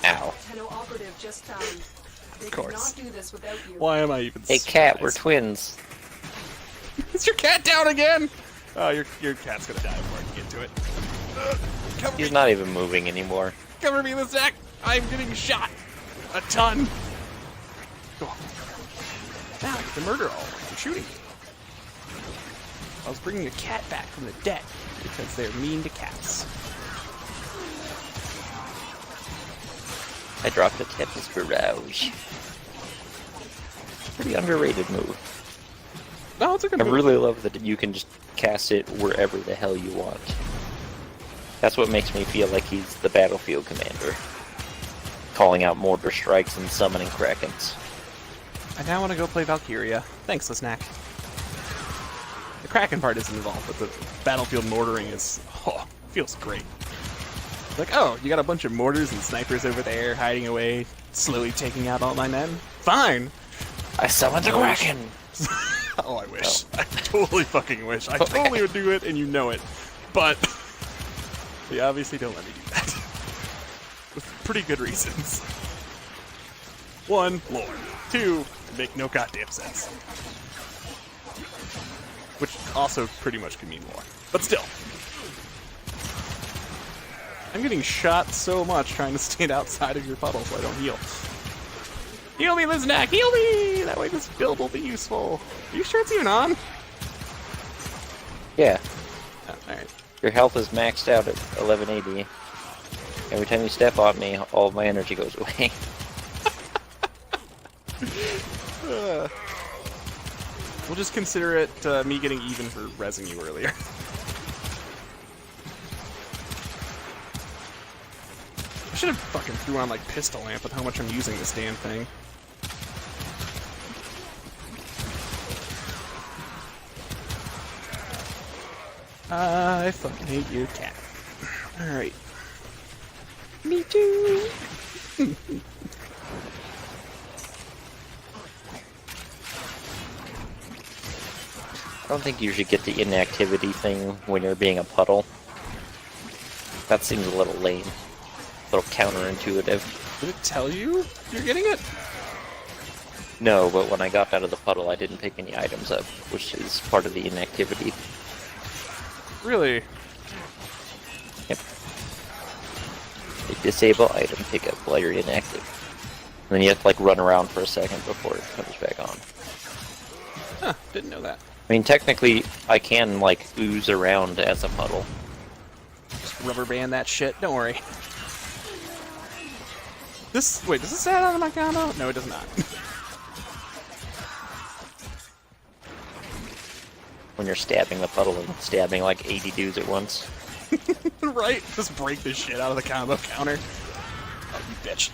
S2: Ow.
S4: Tenno operative just found. They
S1: Of
S4: could
S1: course.
S4: not do this without you.
S1: Why am I even
S2: Hey, cat, we're
S1: surprised?
S2: twins.
S1: Is your cat down again? Oh, your cat's gonna die before I can get to it. Cover
S2: He's
S1: me,
S2: not even moving anymore.
S1: cover me in the sack. I'm getting shot. A ton. Go on. Now I get to murder all of them. I'm shooting. I was bringing a cat back from the dead because they're mean to cats.
S2: I dropped a Tempest Barrage. Pretty underrated move.
S1: No, it's a good
S2: I
S1: move.
S2: really love that you can just cast it wherever the hell you want. That's what makes me feel like he's the battlefield commander. Calling out mortar strikes and summoning Krakens.
S1: I now want to go play Valkyria. Thanks, the snack. The Kraken part isn't involved, but the battlefield mortaring is... Oh, feels great. Like, oh, you got a bunch of mortars and snipers over there hiding away, slowly taking out all my men? Fine!
S2: I summoned a Kraken!
S1: Oh, I wish. I totally fucking wish. I totally would do it, and you know it. But... they obviously don't let me do that. With pretty good reasons. 1, lore. 2, make no goddamn sense. Which also pretty much can mean more. But still. I'm getting shot so much trying to stand outside of your puddle so I don't heal. Heal me, Liznak! Heal me! That way this build will be useful. Are you sure it's even on?
S2: Yeah.
S1: Oh, alright.
S2: Your health is maxed out at 1180. Every time you step on me, all of my energy goes away.
S1: We'll just consider it me getting even for rezzing you earlier. I should have fucking threw on like pistol amp with how much I'm using this damn thing. I fucking hate you, cat. Alright. Me too!
S2: I don't think you should get the inactivity thing when you're being a puddle. That seems a little lame. A little counterintuitive.
S1: Did it tell you you're getting it?
S2: No, but when I got out of the puddle, I didn't pick any items up, which is part of the inactivity.
S1: Really?
S2: Yep. Like, disable item pickup while you're inactive. And then you have to like run around for a second before it comes back on.
S1: Huh, didn't know that.
S2: I mean, technically, I can like ooze around as a puddle.
S1: Just rubber band that shit, don't worry. Wait, does this add on to my combo? No, it does not.
S2: When you're stabbing the puddle and stabbing like 80 dudes at once.
S1: Right? Just break the shit out of the combo counter. Oh, you bitch.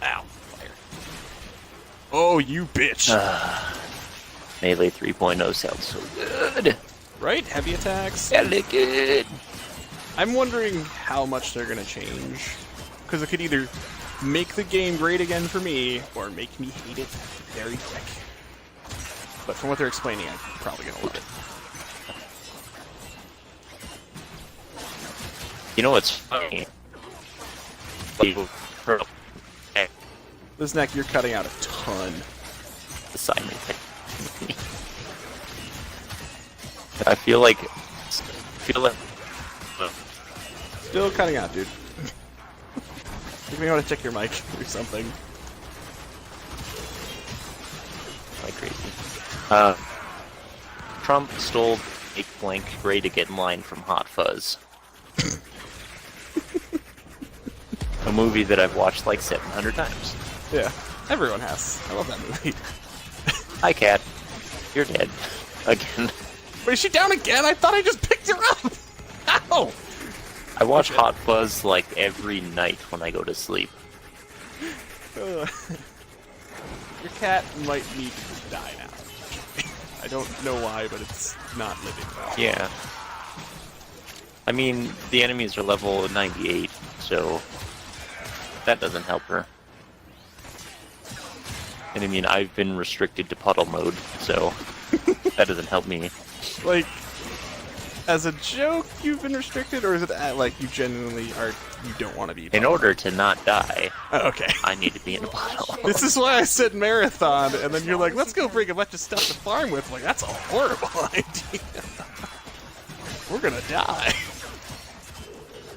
S1: Ow. Fire. Oh, you bitch.
S2: Melee 3.0 sounds so good.
S1: Right? Heavy attacks?
S2: Yeah, look good.
S1: I'm wondering how much they're gonna change. Because it could either make the game great again for me, or make me hate it very quick. But from what they're explaining, I'm probably gonna love it.
S2: You know what's funny?
S1: This neck, you're cutting out a ton.
S2: Assignment. I feel like
S1: Still cutting out, dude. You may want to check your mic or something.
S2: like crazy. Trump stole a blank gray to get in line from Hot Fuzz. A movie that I've watched like 700 times.
S1: Yeah, everyone has. I love that movie.
S2: Hi, Cat. You're dead. Again.
S1: Wait, is she down again? I thought I just picked her up! Ow!
S2: I watch Hot Fuzz like every night when I go to sleep.
S1: Your cat might need to die now. I don't know why, but it's not living well.
S2: Yeah. I mean, the enemies are level 98, so that doesn't help her. And I mean, I've been restricted to puddle mode, so that doesn't help me.
S1: Like, as a joke, you've been restricted, or is it like you genuinely are? You don't want to be?
S2: In order to not die,
S1: oh, okay.
S2: I need to be in a puddle.
S1: This is why I said marathon, and then you're like, let's go bring a bunch of stuff to farm with. Like, that's a horrible idea. We're gonna die.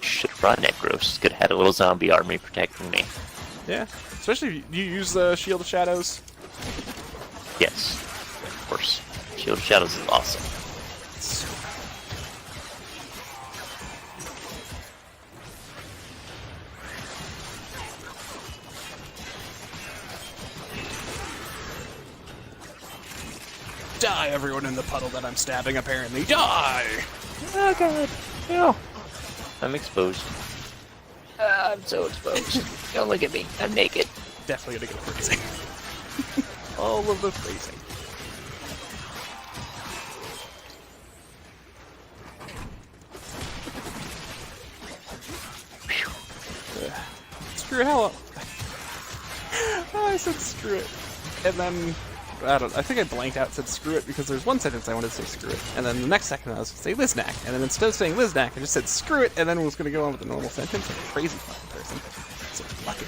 S2: Should run Necros. Could have had a little zombie army protecting me.
S1: Yeah, especially if you use the Shield of Shadows.
S2: Yes, of course. Shield of Shadows is awesome.
S1: Die, everyone in the puddle that I'm stabbing, apparently. Die!
S2: Oh god. No. I'm exposed. I'm so exposed. Don't look at me. I'm naked.
S1: Definitely gonna get freezing. All of the freezing. Screw it, hell up. I said screw it. And then, I think I blanked out and said screw it because there's one sentence I wanted to say screw it. And then the next second I was going to say Liznak. And then instead of saying Liznak, I just said screw it and then was going to go on with the normal sentence like a crazy fucking person. So, fuck it.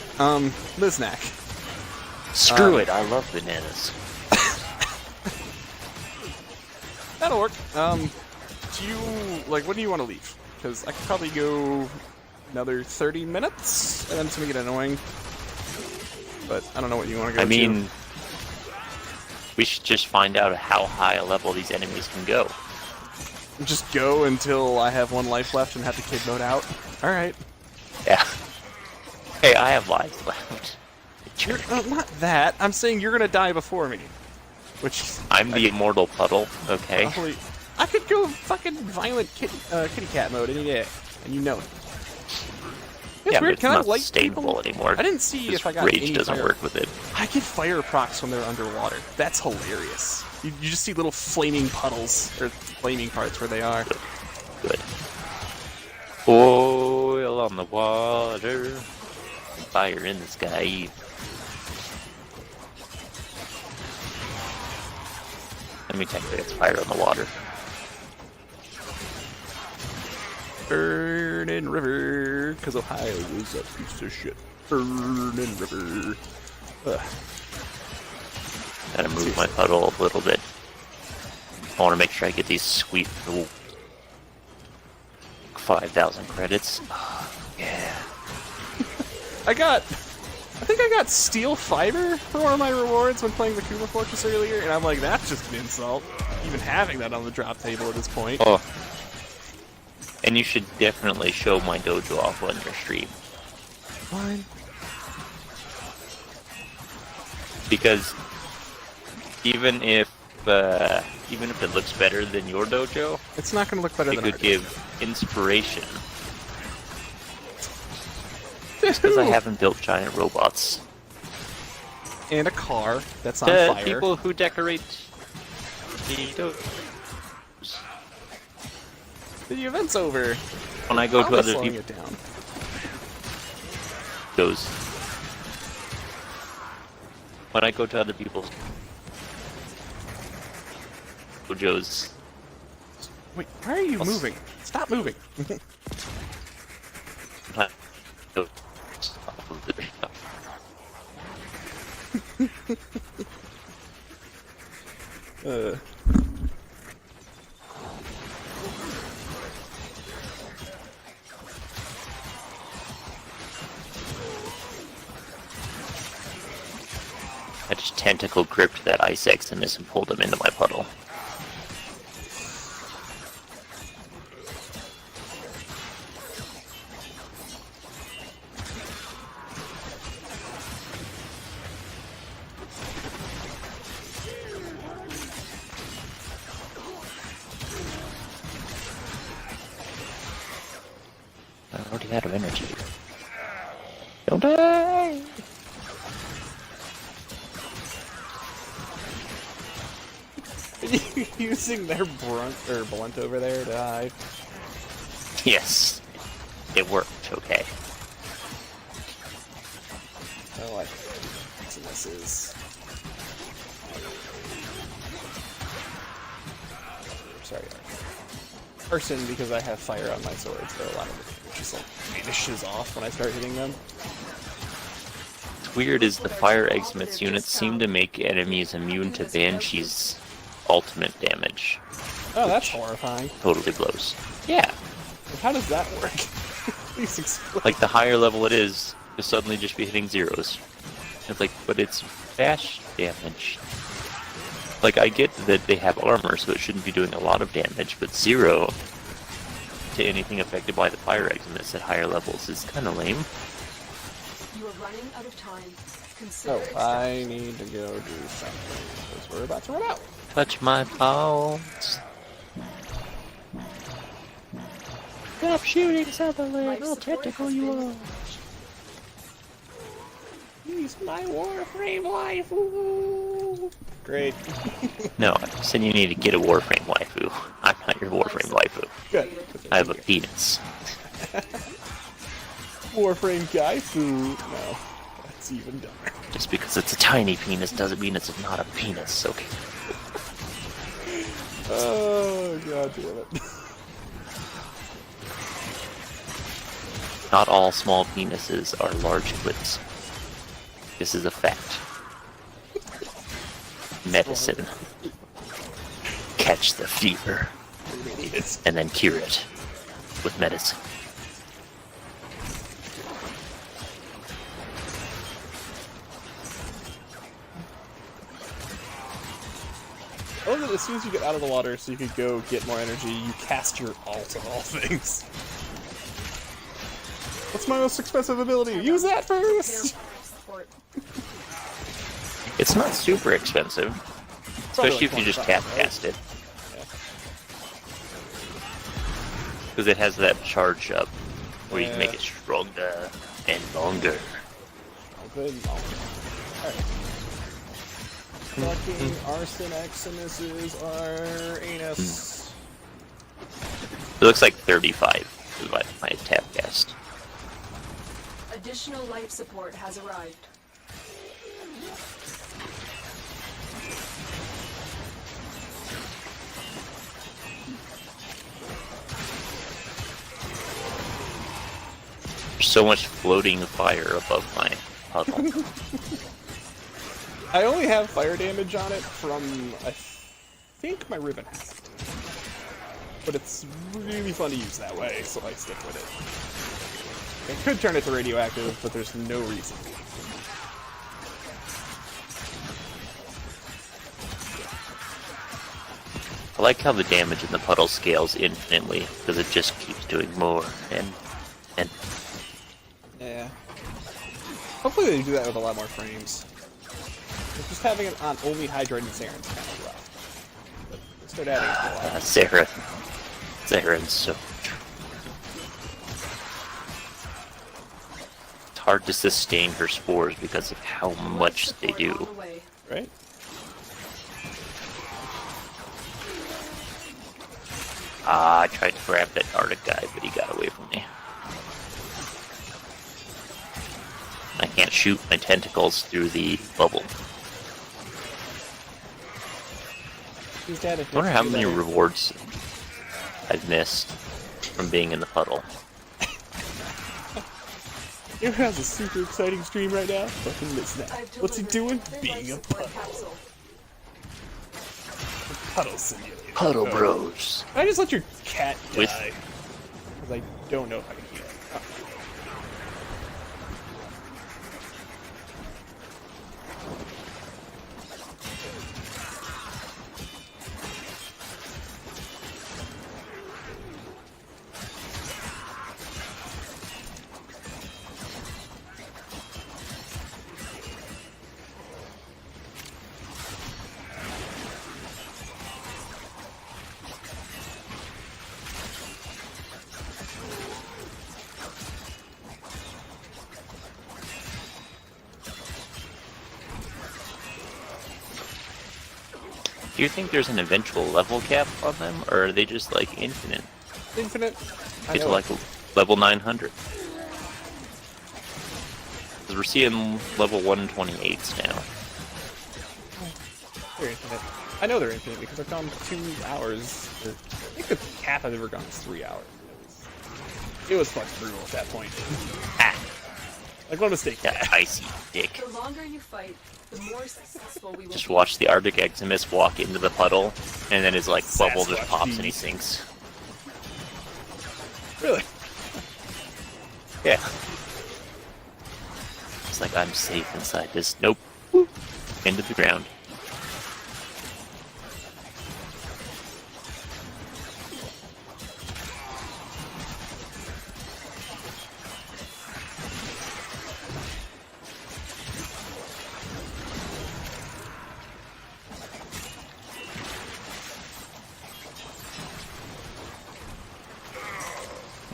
S1: Liznak.
S2: Screw it, I love bananas.
S1: That'll work. Do you, like, when do you want to leave? Because I could probably go another 30 minutes, and then it's going to get annoying. But I don't know what you want to go
S2: I mean, we should just find out how high a level these enemies can go.
S1: Just go until I have one life left and have the kid mode out. Alright.
S2: Yeah. Hey, I have lives left.
S1: You're, not that. I'm saying you're going to die before me. Which...
S2: I'm the immortal puddle, okay?
S1: Probably, I could go fucking violent kitty cat mode any day, and you know it. It's
S2: Yeah,
S1: weird.
S2: but it's
S1: Can I
S2: not
S1: light
S2: sustainable
S1: people?
S2: anymore.
S1: I didn't see
S2: This
S1: if I got
S2: rage
S1: any
S2: doesn't
S1: fire.
S2: work with it.
S1: I get fire procs when they're underwater. That's hilarious. You just see little flaming puddles, or flaming parts where they are.
S2: Good. Oil on the water. Fire in the sky. I mean, technically it's fire on the water.
S1: Burning River, because Ohio is a piece of shit. Burning River. Ugh.
S2: Gotta move my puddle a little bit. I want to make sure I get these sweet little 5,000 credits. Yeah.
S1: I think I got steel fiber for one of my rewards when playing the Kuma Fortress earlier, and I'm like, that's just an insult. Even having that on the drop table at this point.
S2: Oh. And you should definitely show my dojo off on your stream.
S1: Fine.
S2: Because even if it looks better than your dojo,
S1: It's not going to look better
S2: it
S1: than
S2: could
S1: ours.
S2: give inspiration. Because I haven't built giant robots.
S1: And a car that's on
S2: The
S1: fire.
S2: people who decorate the dojos.
S1: The event's over.
S2: When I go
S1: I'll
S2: to
S1: be
S2: other
S1: slowing
S2: people's
S1: it down.
S2: dojos, when I go to other people's dojos,
S1: Wait, why are you moving? Stop moving.
S2: I just tentacle gripped that ice Eximus and pulled him into my puddle. I'm already out of energy. Don't die!
S1: Are you using their blunt over there to hide?
S2: Yes, it worked. Okay.
S1: Oh, I so this is. Sorry. Person, because I have fire on my swords, so a lot of it just like vanishes off when I start hitting them.
S2: What's weird is the fire Eximus units seem to make enemies immune to Banshee's ultimate damage.
S1: Oh, that's horrifying.
S2: Totally blows. Yeah.
S1: How does that work? Please explain.
S2: Like the higher level it is, you'll suddenly just be hitting zeros. It's like, but it's bash damage. Like, I get that they have armor, so it shouldn't be doing a lot of damage, but 0 to anything affected by the fire Eximus at higher levels is kind of lame.
S4: You are running out of time. Consider
S1: Oh, I
S4: extraction.
S1: need to go do something, because we're about to run out.
S2: touch my balls. Stop shooting, Sotherland!
S4: Life
S2: I'll
S4: support
S2: tentacle
S4: has
S2: you
S4: been
S2: all.
S1: Use my Warframe waifu. Great.
S2: No, I said you need to get a Warframe waifu. I'm not your Warframe waifu.
S1: Good.
S2: I have a penis.
S1: Warframe Gaifu. No, that's even dumber.
S2: Just because it's a tiny penis doesn't mean it's not a penis, okay?
S1: Oh, god damn it.
S2: Not all small penises are large clits. This is a fact. Medicine. Catch the fever, and then cure it with medicine.
S1: I love that as soon as you get out of the water so you can go get more energy, you cast your ult of all things. What's my most expensive ability? Use that first!
S4: Support.
S2: It's not super expensive, especially if you just tap cast it. Because it has that charge up where you can make it stronger and longer.
S1: Alright. Fucking Arson Eximus's our anus.
S2: It looks like 35 is my tap cast.
S4: Additional life support has arrived.
S2: There's so much floating fire above my puddle.
S1: I only have fire damage on it from, I think, my ribbon has it. But it's really fun to use that way, so I stick with it. I could turn it to radioactive, but there's no reason.
S2: I like how the damage in the puddle scales infinitely, because it just keeps doing more and.
S1: Yeah. Hopefully they do that with a lot more frames. Just having it on only hydrated Saren's kind of rough. But let's start adding it to a lot.
S2: Zaren's so. It's hard to sustain her spores because of how much they
S4: Support
S2: do.
S4: on the way.
S1: Right?
S2: I tried to grab that Arctic guy, but he got away from me. I can't shoot my tentacles through the bubble. I wonder how many rewards I've missed from being in the puddle.
S1: You know has a super exciting stream right now? Fucking miss that.
S4: I've
S1: What's he doing?
S4: delivered
S1: Being a
S4: life support
S1: puddle.
S4: capsule.
S1: Puddle simulator.
S2: Puddle
S1: Oh.
S2: bros.
S1: I just let your cat die.
S2: With-
S1: Because I don't know if I can heal it. Oh.
S2: Do you think there's an eventual level cap on them, or are they just like infinite?
S1: Infinite. I
S2: Get to
S1: know
S2: like level 900. Because we're seeing level 128s now.
S1: they're infinite. I know they're infinite because I've gone 2 hours. Or, I think the cap I've ever gone is 3 hours. It was fucking brutal at that point.
S2: Ah,
S1: Like, what a mistake.
S2: that icy dick.
S4: The longer you fight, the more successful we will
S2: Just
S4: be.
S2: watch the Arctic Eximus walk into the puddle, and then his like bubble just
S1: Sasquatch
S2: pops and he
S1: beast.
S2: sinks.
S1: Really?
S2: Yeah. It's like, I'm safe inside this. Nope. Woo. Into the ground.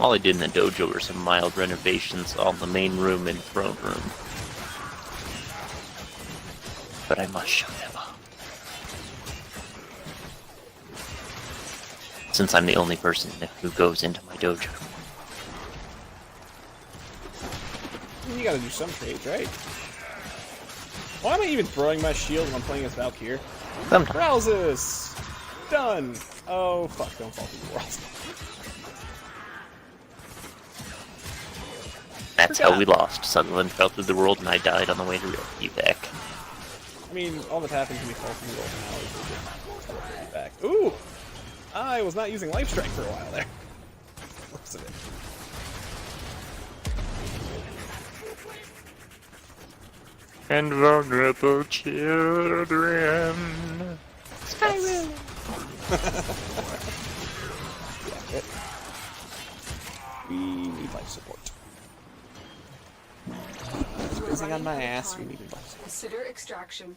S2: All I did in the dojo were some mild renovations on the main room and throne room. But I must show them off. Since I'm the only person who goes into my dojo.
S1: You gotta do some trades, right? Why am I even throwing my shield when I'm playing as Valkyr?
S2: Sometimes.
S1: Browses! Done! Oh, fuck, don't fall through the world.
S2: That's how we lost. Sutherland fell through the world and I died on the way to evac.
S1: I mean, all that happened to me fall through the world now is back. Ooh! I was not using Life Strike for a while there. What's it?
S2: And vulnerable children. Skyrim.
S1: Yeah, it. We need life support. Busy on my ass, we need life support.
S4: Consider extraction.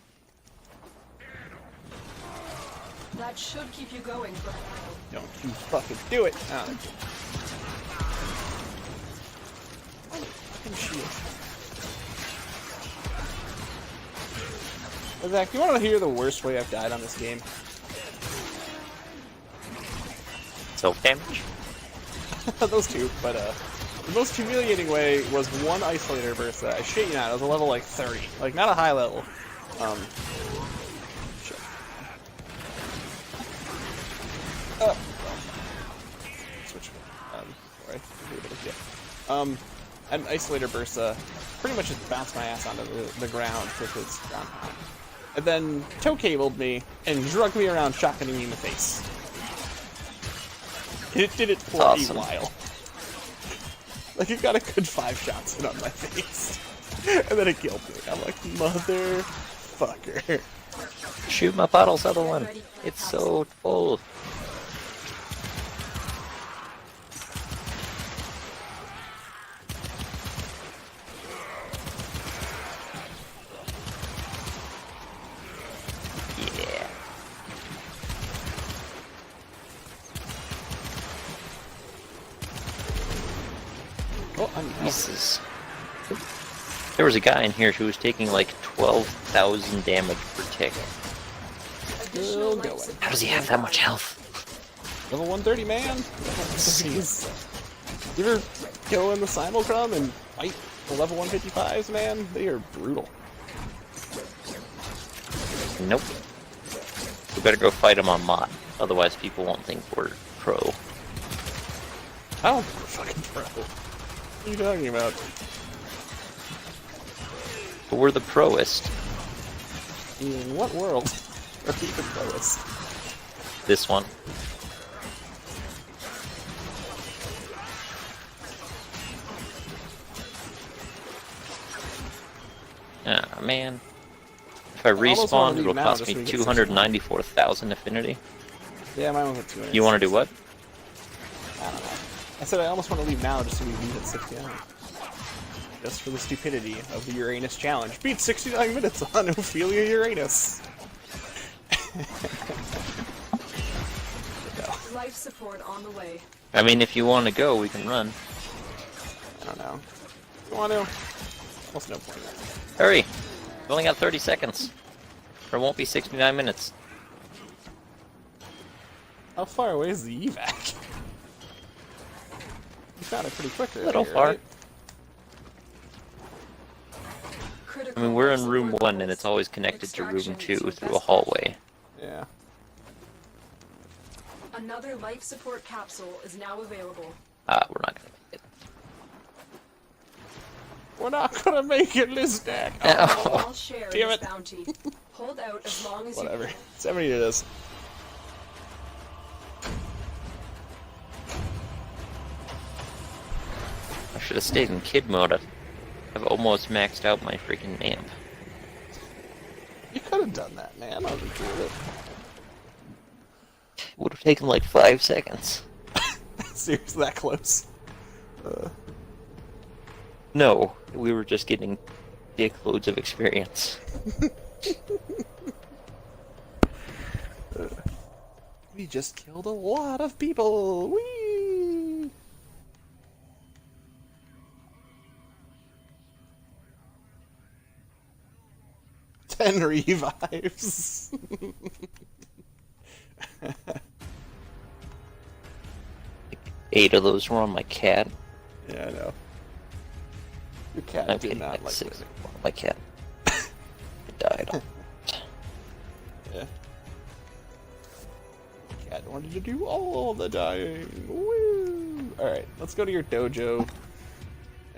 S4: That should keep you going for a while.
S1: Don't you fucking do it! Oh, fucking shield. Zach, you want to hear the worst way I've died on this game?
S2: Self-damage?
S1: Those two, but the most humiliating way was one isolator burst that I shit you not, it was a level like 30. Like, not a high level. Shit. Switch. Sorry. An isolator burst pretty much just bounced my ass onto the ground with its ground pound. And then toe cabled me and drug me around, shotgunning me in the face. It did it for
S2: awesome.
S1: a while. Like, it got a good 5 shots in on my face. And then it killed me. I'm like, motherfucker.
S2: Shoot my bottle, Sutherland. It's so full. Yeah.
S1: Oh, I'm
S2: Jesus. There was a guy in here who was taking like 12,000 damage per tick.
S1: still going.
S2: How does he have that much health?
S1: Level 130, man. Jeez. You ever go in the Simulcrum and fight the level 155s, man? They are brutal.
S2: Nope. We better go fight him on Mott, otherwise people won't think we're pro.
S1: I don't think we're fucking pro. What are you talking about?
S2: But we're the proest.
S1: In what world are we the proest?
S2: This one. Ah, man. If I
S1: almost wanna
S2: respawn,
S1: leave
S2: it'll
S1: now
S2: cost
S1: just
S2: me
S1: so we get
S2: 294,000 affinity.
S1: Yeah, mine was at 200.
S2: You want to do what?
S1: I don't know. I said I almost want to leave now just so we leave at 69. Just for the stupidity of the Uranus challenge. Beat 69 minutes on Ophelia Uranus. No,
S4: Life support on the way.
S2: I mean, if you want to go, we can run.
S1: I don't know. You want to? Almost no point.
S2: Hurry! We've only got 30 seconds. Or it won't be 69 minutes.
S1: How far away is the evac? You found it pretty quick earlier,
S2: Little far.
S1: right?
S2: I mean, we're in room 1 and it's always connected to room 2 through a hallway.
S1: Yeah.
S4: Another life support capsule is now available.
S2: Ah, we're not gonna make it.
S1: We're not gonna make it, Lizdak.
S2: Oh.
S4: All share
S1: Damn
S4: this
S1: it.
S4: bounty. Hold out as long as
S1: Whatever.
S4: you can.
S1: 70 it is.
S2: I should have stayed in kid mode. I've almost maxed out my freaking amp.
S1: You could have done that, man. I'll be cool with
S2: It would have taken like 5 seconds.
S1: it. Seriously, that close.
S2: No, we were just getting dickloads of experience.
S1: We just killed a lot of people. Whee! 10 revives.
S2: 8 of those were on my cat.
S1: Yeah, I know. Your cat
S2: I'm
S1: did
S2: kidding,
S1: not
S2: like
S1: like
S2: 6
S1: living.
S2: on my cat. It died.
S1: Yeah. Cat wanted to do all the dying. Woo! Alright, let's go to your dojo.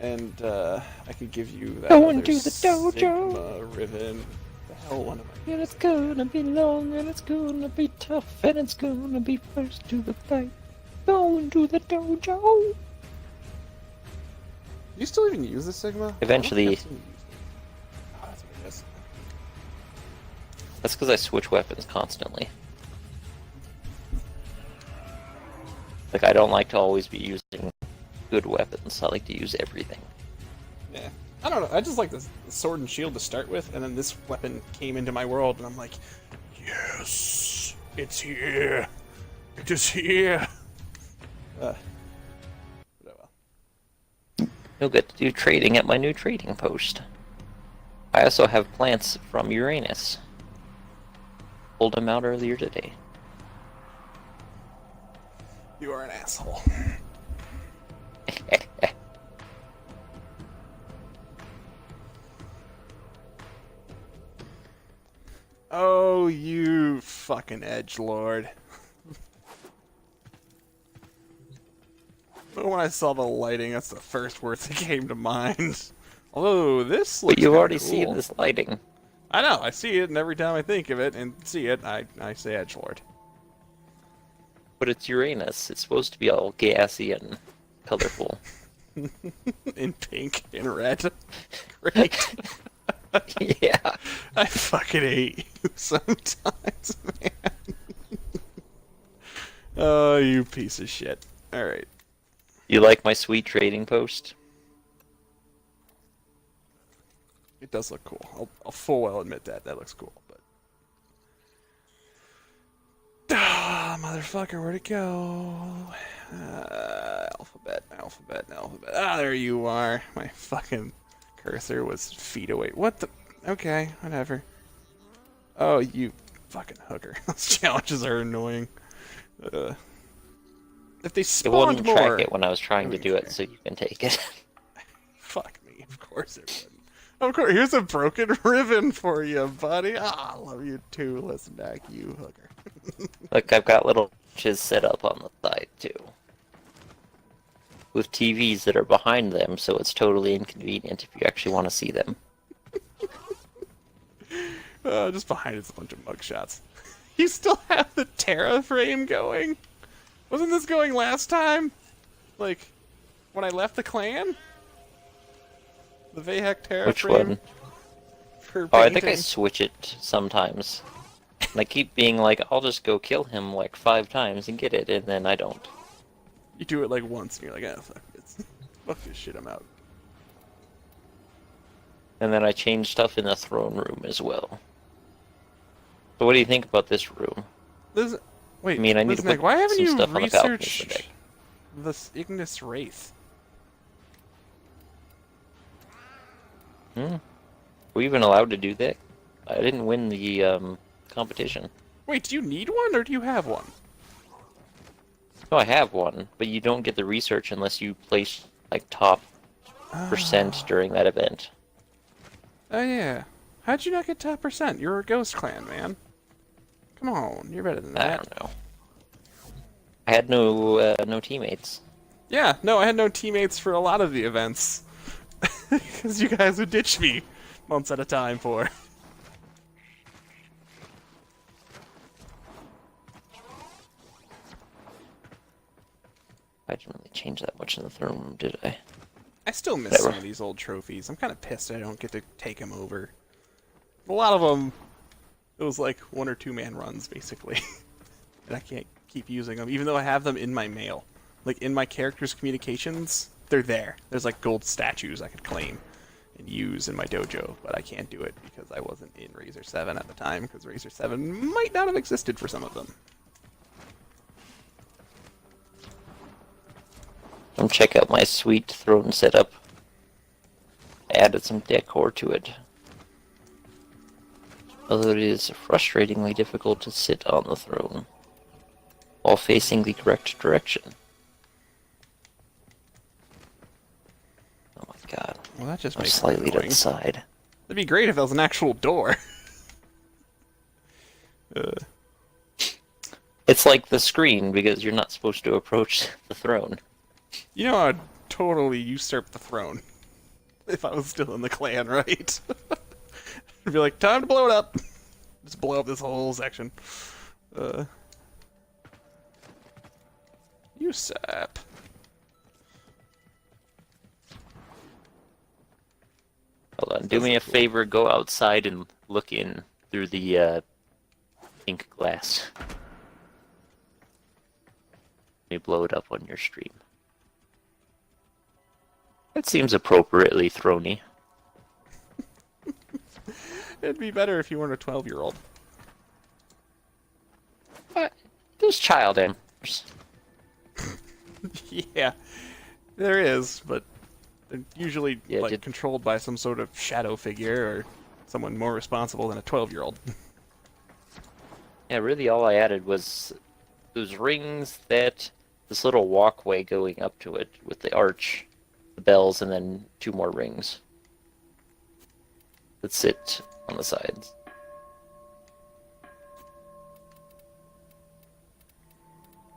S1: And, I can give you that
S2: Going
S1: other
S2: to the dojo.
S1: Sigma ribbon. The hell, one of my...
S2: And it's gonna be long, and it's gonna be tough, and it's gonna be first to the fight. Going to the dojo.
S1: Do you still even use the Sigma?
S2: Eventually.
S1: I don't think I've seen you use it. Oh, that's what it is.
S2: That's because I switch weapons constantly. Like, I don't like to always be using good weapons. I like to use everything.
S1: Yeah. I don't know. I just like the sword and shield to start with, and then this weapon came into my world, and I'm like, yes, it's here. It is here. But oh well.
S2: You'll get to do trading at my new trading post. I also have plants from Uranus. Pulled them out earlier today.
S1: You are an asshole. Oh, you fucking edgelord. When I saw the lighting, that's the first word that came to mind. Although, this looks
S2: But you've
S1: kinda
S2: already
S1: cool.
S2: seen this lighting.
S1: I know, I see it, and every time I think of it and see it, I say edgelord.
S2: But it's Uranus. It's supposed to be all gassy and colorful.
S1: In pink and red. Great.
S2: Yeah.
S1: I fucking hate you sometimes, man. Oh, you piece of shit. Alright.
S2: You like my sweet trading post?
S1: It does look cool. I'll full well admit that. That looks cool, but... Ah, motherfucker, where'd it go? Alphabet. Ah, there you are. My fucking cursor was feet away. What the... Okay, whatever. Oh, you fucking hooker. Those challenges are annoying. If they
S2: It
S1: spawned
S2: wouldn't
S1: more...
S2: track it when I was trying to
S1: That'd
S2: do
S1: be
S2: it, so you can take it.
S1: Fuck me, of course it wouldn't. Of course, here's a broken ribbon for you, buddy. Ah, I love you too. Listen back, you hooker.
S2: Look, I've got little benches set up on the side, too. With TVs that are behind them, so it's totally inconvenient if you actually want to see them.
S1: Just behind it's a bunch of mugshots. You still have the Terra frame going? Wasn't this going last time? Like, when I left the clan? The Vahek Terra
S2: Which
S1: frame?
S2: one?
S1: For
S2: Oh, I think I
S1: painting?
S2: switch it sometimes. And I keep being like, I'll just go kill him like 5 times and get it, and then I don't.
S1: You do it like once and you're like, ah, fuck this. Fuck this shit, I'm out.
S2: And then I change stuff in the throne room as well. So what do you think about this room?
S1: This, wait,
S2: I mean, I need to
S1: Liznek,
S2: put
S1: why haven't
S2: some
S1: you
S2: stuff on the balcony
S1: researched
S2: today.
S1: this Ignis Wraith?
S2: Were we even allowed to do that? I didn't win the competition.
S1: Wait, do you need one or do you have one?
S2: No, I have one, but you don't get the research unless you place like top percent during that event.
S1: Oh yeah. How'd you not get top percent? You're a ghost clan, man. Come on, you're better than
S2: I
S1: that.
S2: don't know. I had no teammates.
S1: Yeah, no, I had no teammates for a lot of the events. Because you guys would ditch me months at a time for.
S2: I didn't really change that much in the throne room, did I?
S1: I still miss
S2: Whatever.
S1: some of these old trophies. I'm kind of pissed I don't get to take them over. A lot of them, it was like 1 or 2 man runs, basically. And I can't keep using them, even though I have them in my mail. Like, in my character's communications, they're there. There's like gold statues I could claim and use in my dojo, but I can't do it because I wasn't in Razor 7 at the time, because Razor 7 might not have existed for some of them.
S2: Come check out my sweet throne setup. I added some decor to it. Although it is frustratingly difficult to sit on the throne while facing the correct direction. Oh my god.
S1: Well, that just
S2: I'm
S1: makes it
S2: slightly to
S1: annoying.
S2: the side.
S1: That'd be great if that was an actual door.
S2: It's like the screen, because you're not supposed to approach the throne.
S1: You know, I'd totally usurp the throne if I was still in the clan, right? I'd be like, time to blow it up. Just blow up this whole section. Usurp.
S2: Hold on, do me a favor, go outside and look in through the pink glass. Let me blow it up on your stream. That seems appropriately throny.
S1: It'd be better if you weren't a 12-year-old.
S2: But there's child embers.
S1: Yeah, there is, but they're usually
S2: Yeah,
S1: controlled by some sort of shadow figure or someone more responsible than a 12-year-old.
S2: Yeah, really all I added was those rings, this little walkway going up to it with the arch, the bells, and then 2 more rings that sit on the sides.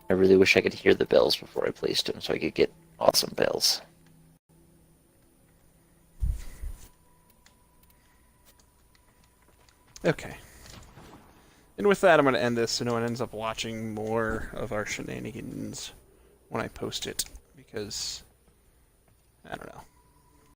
S2: I really wish I could hear the bells before I placed them so I could get awesome bells.
S1: Okay. And with that, I'm going to end this so no one ends up watching more of our shenanigans when I post it, because I don't know.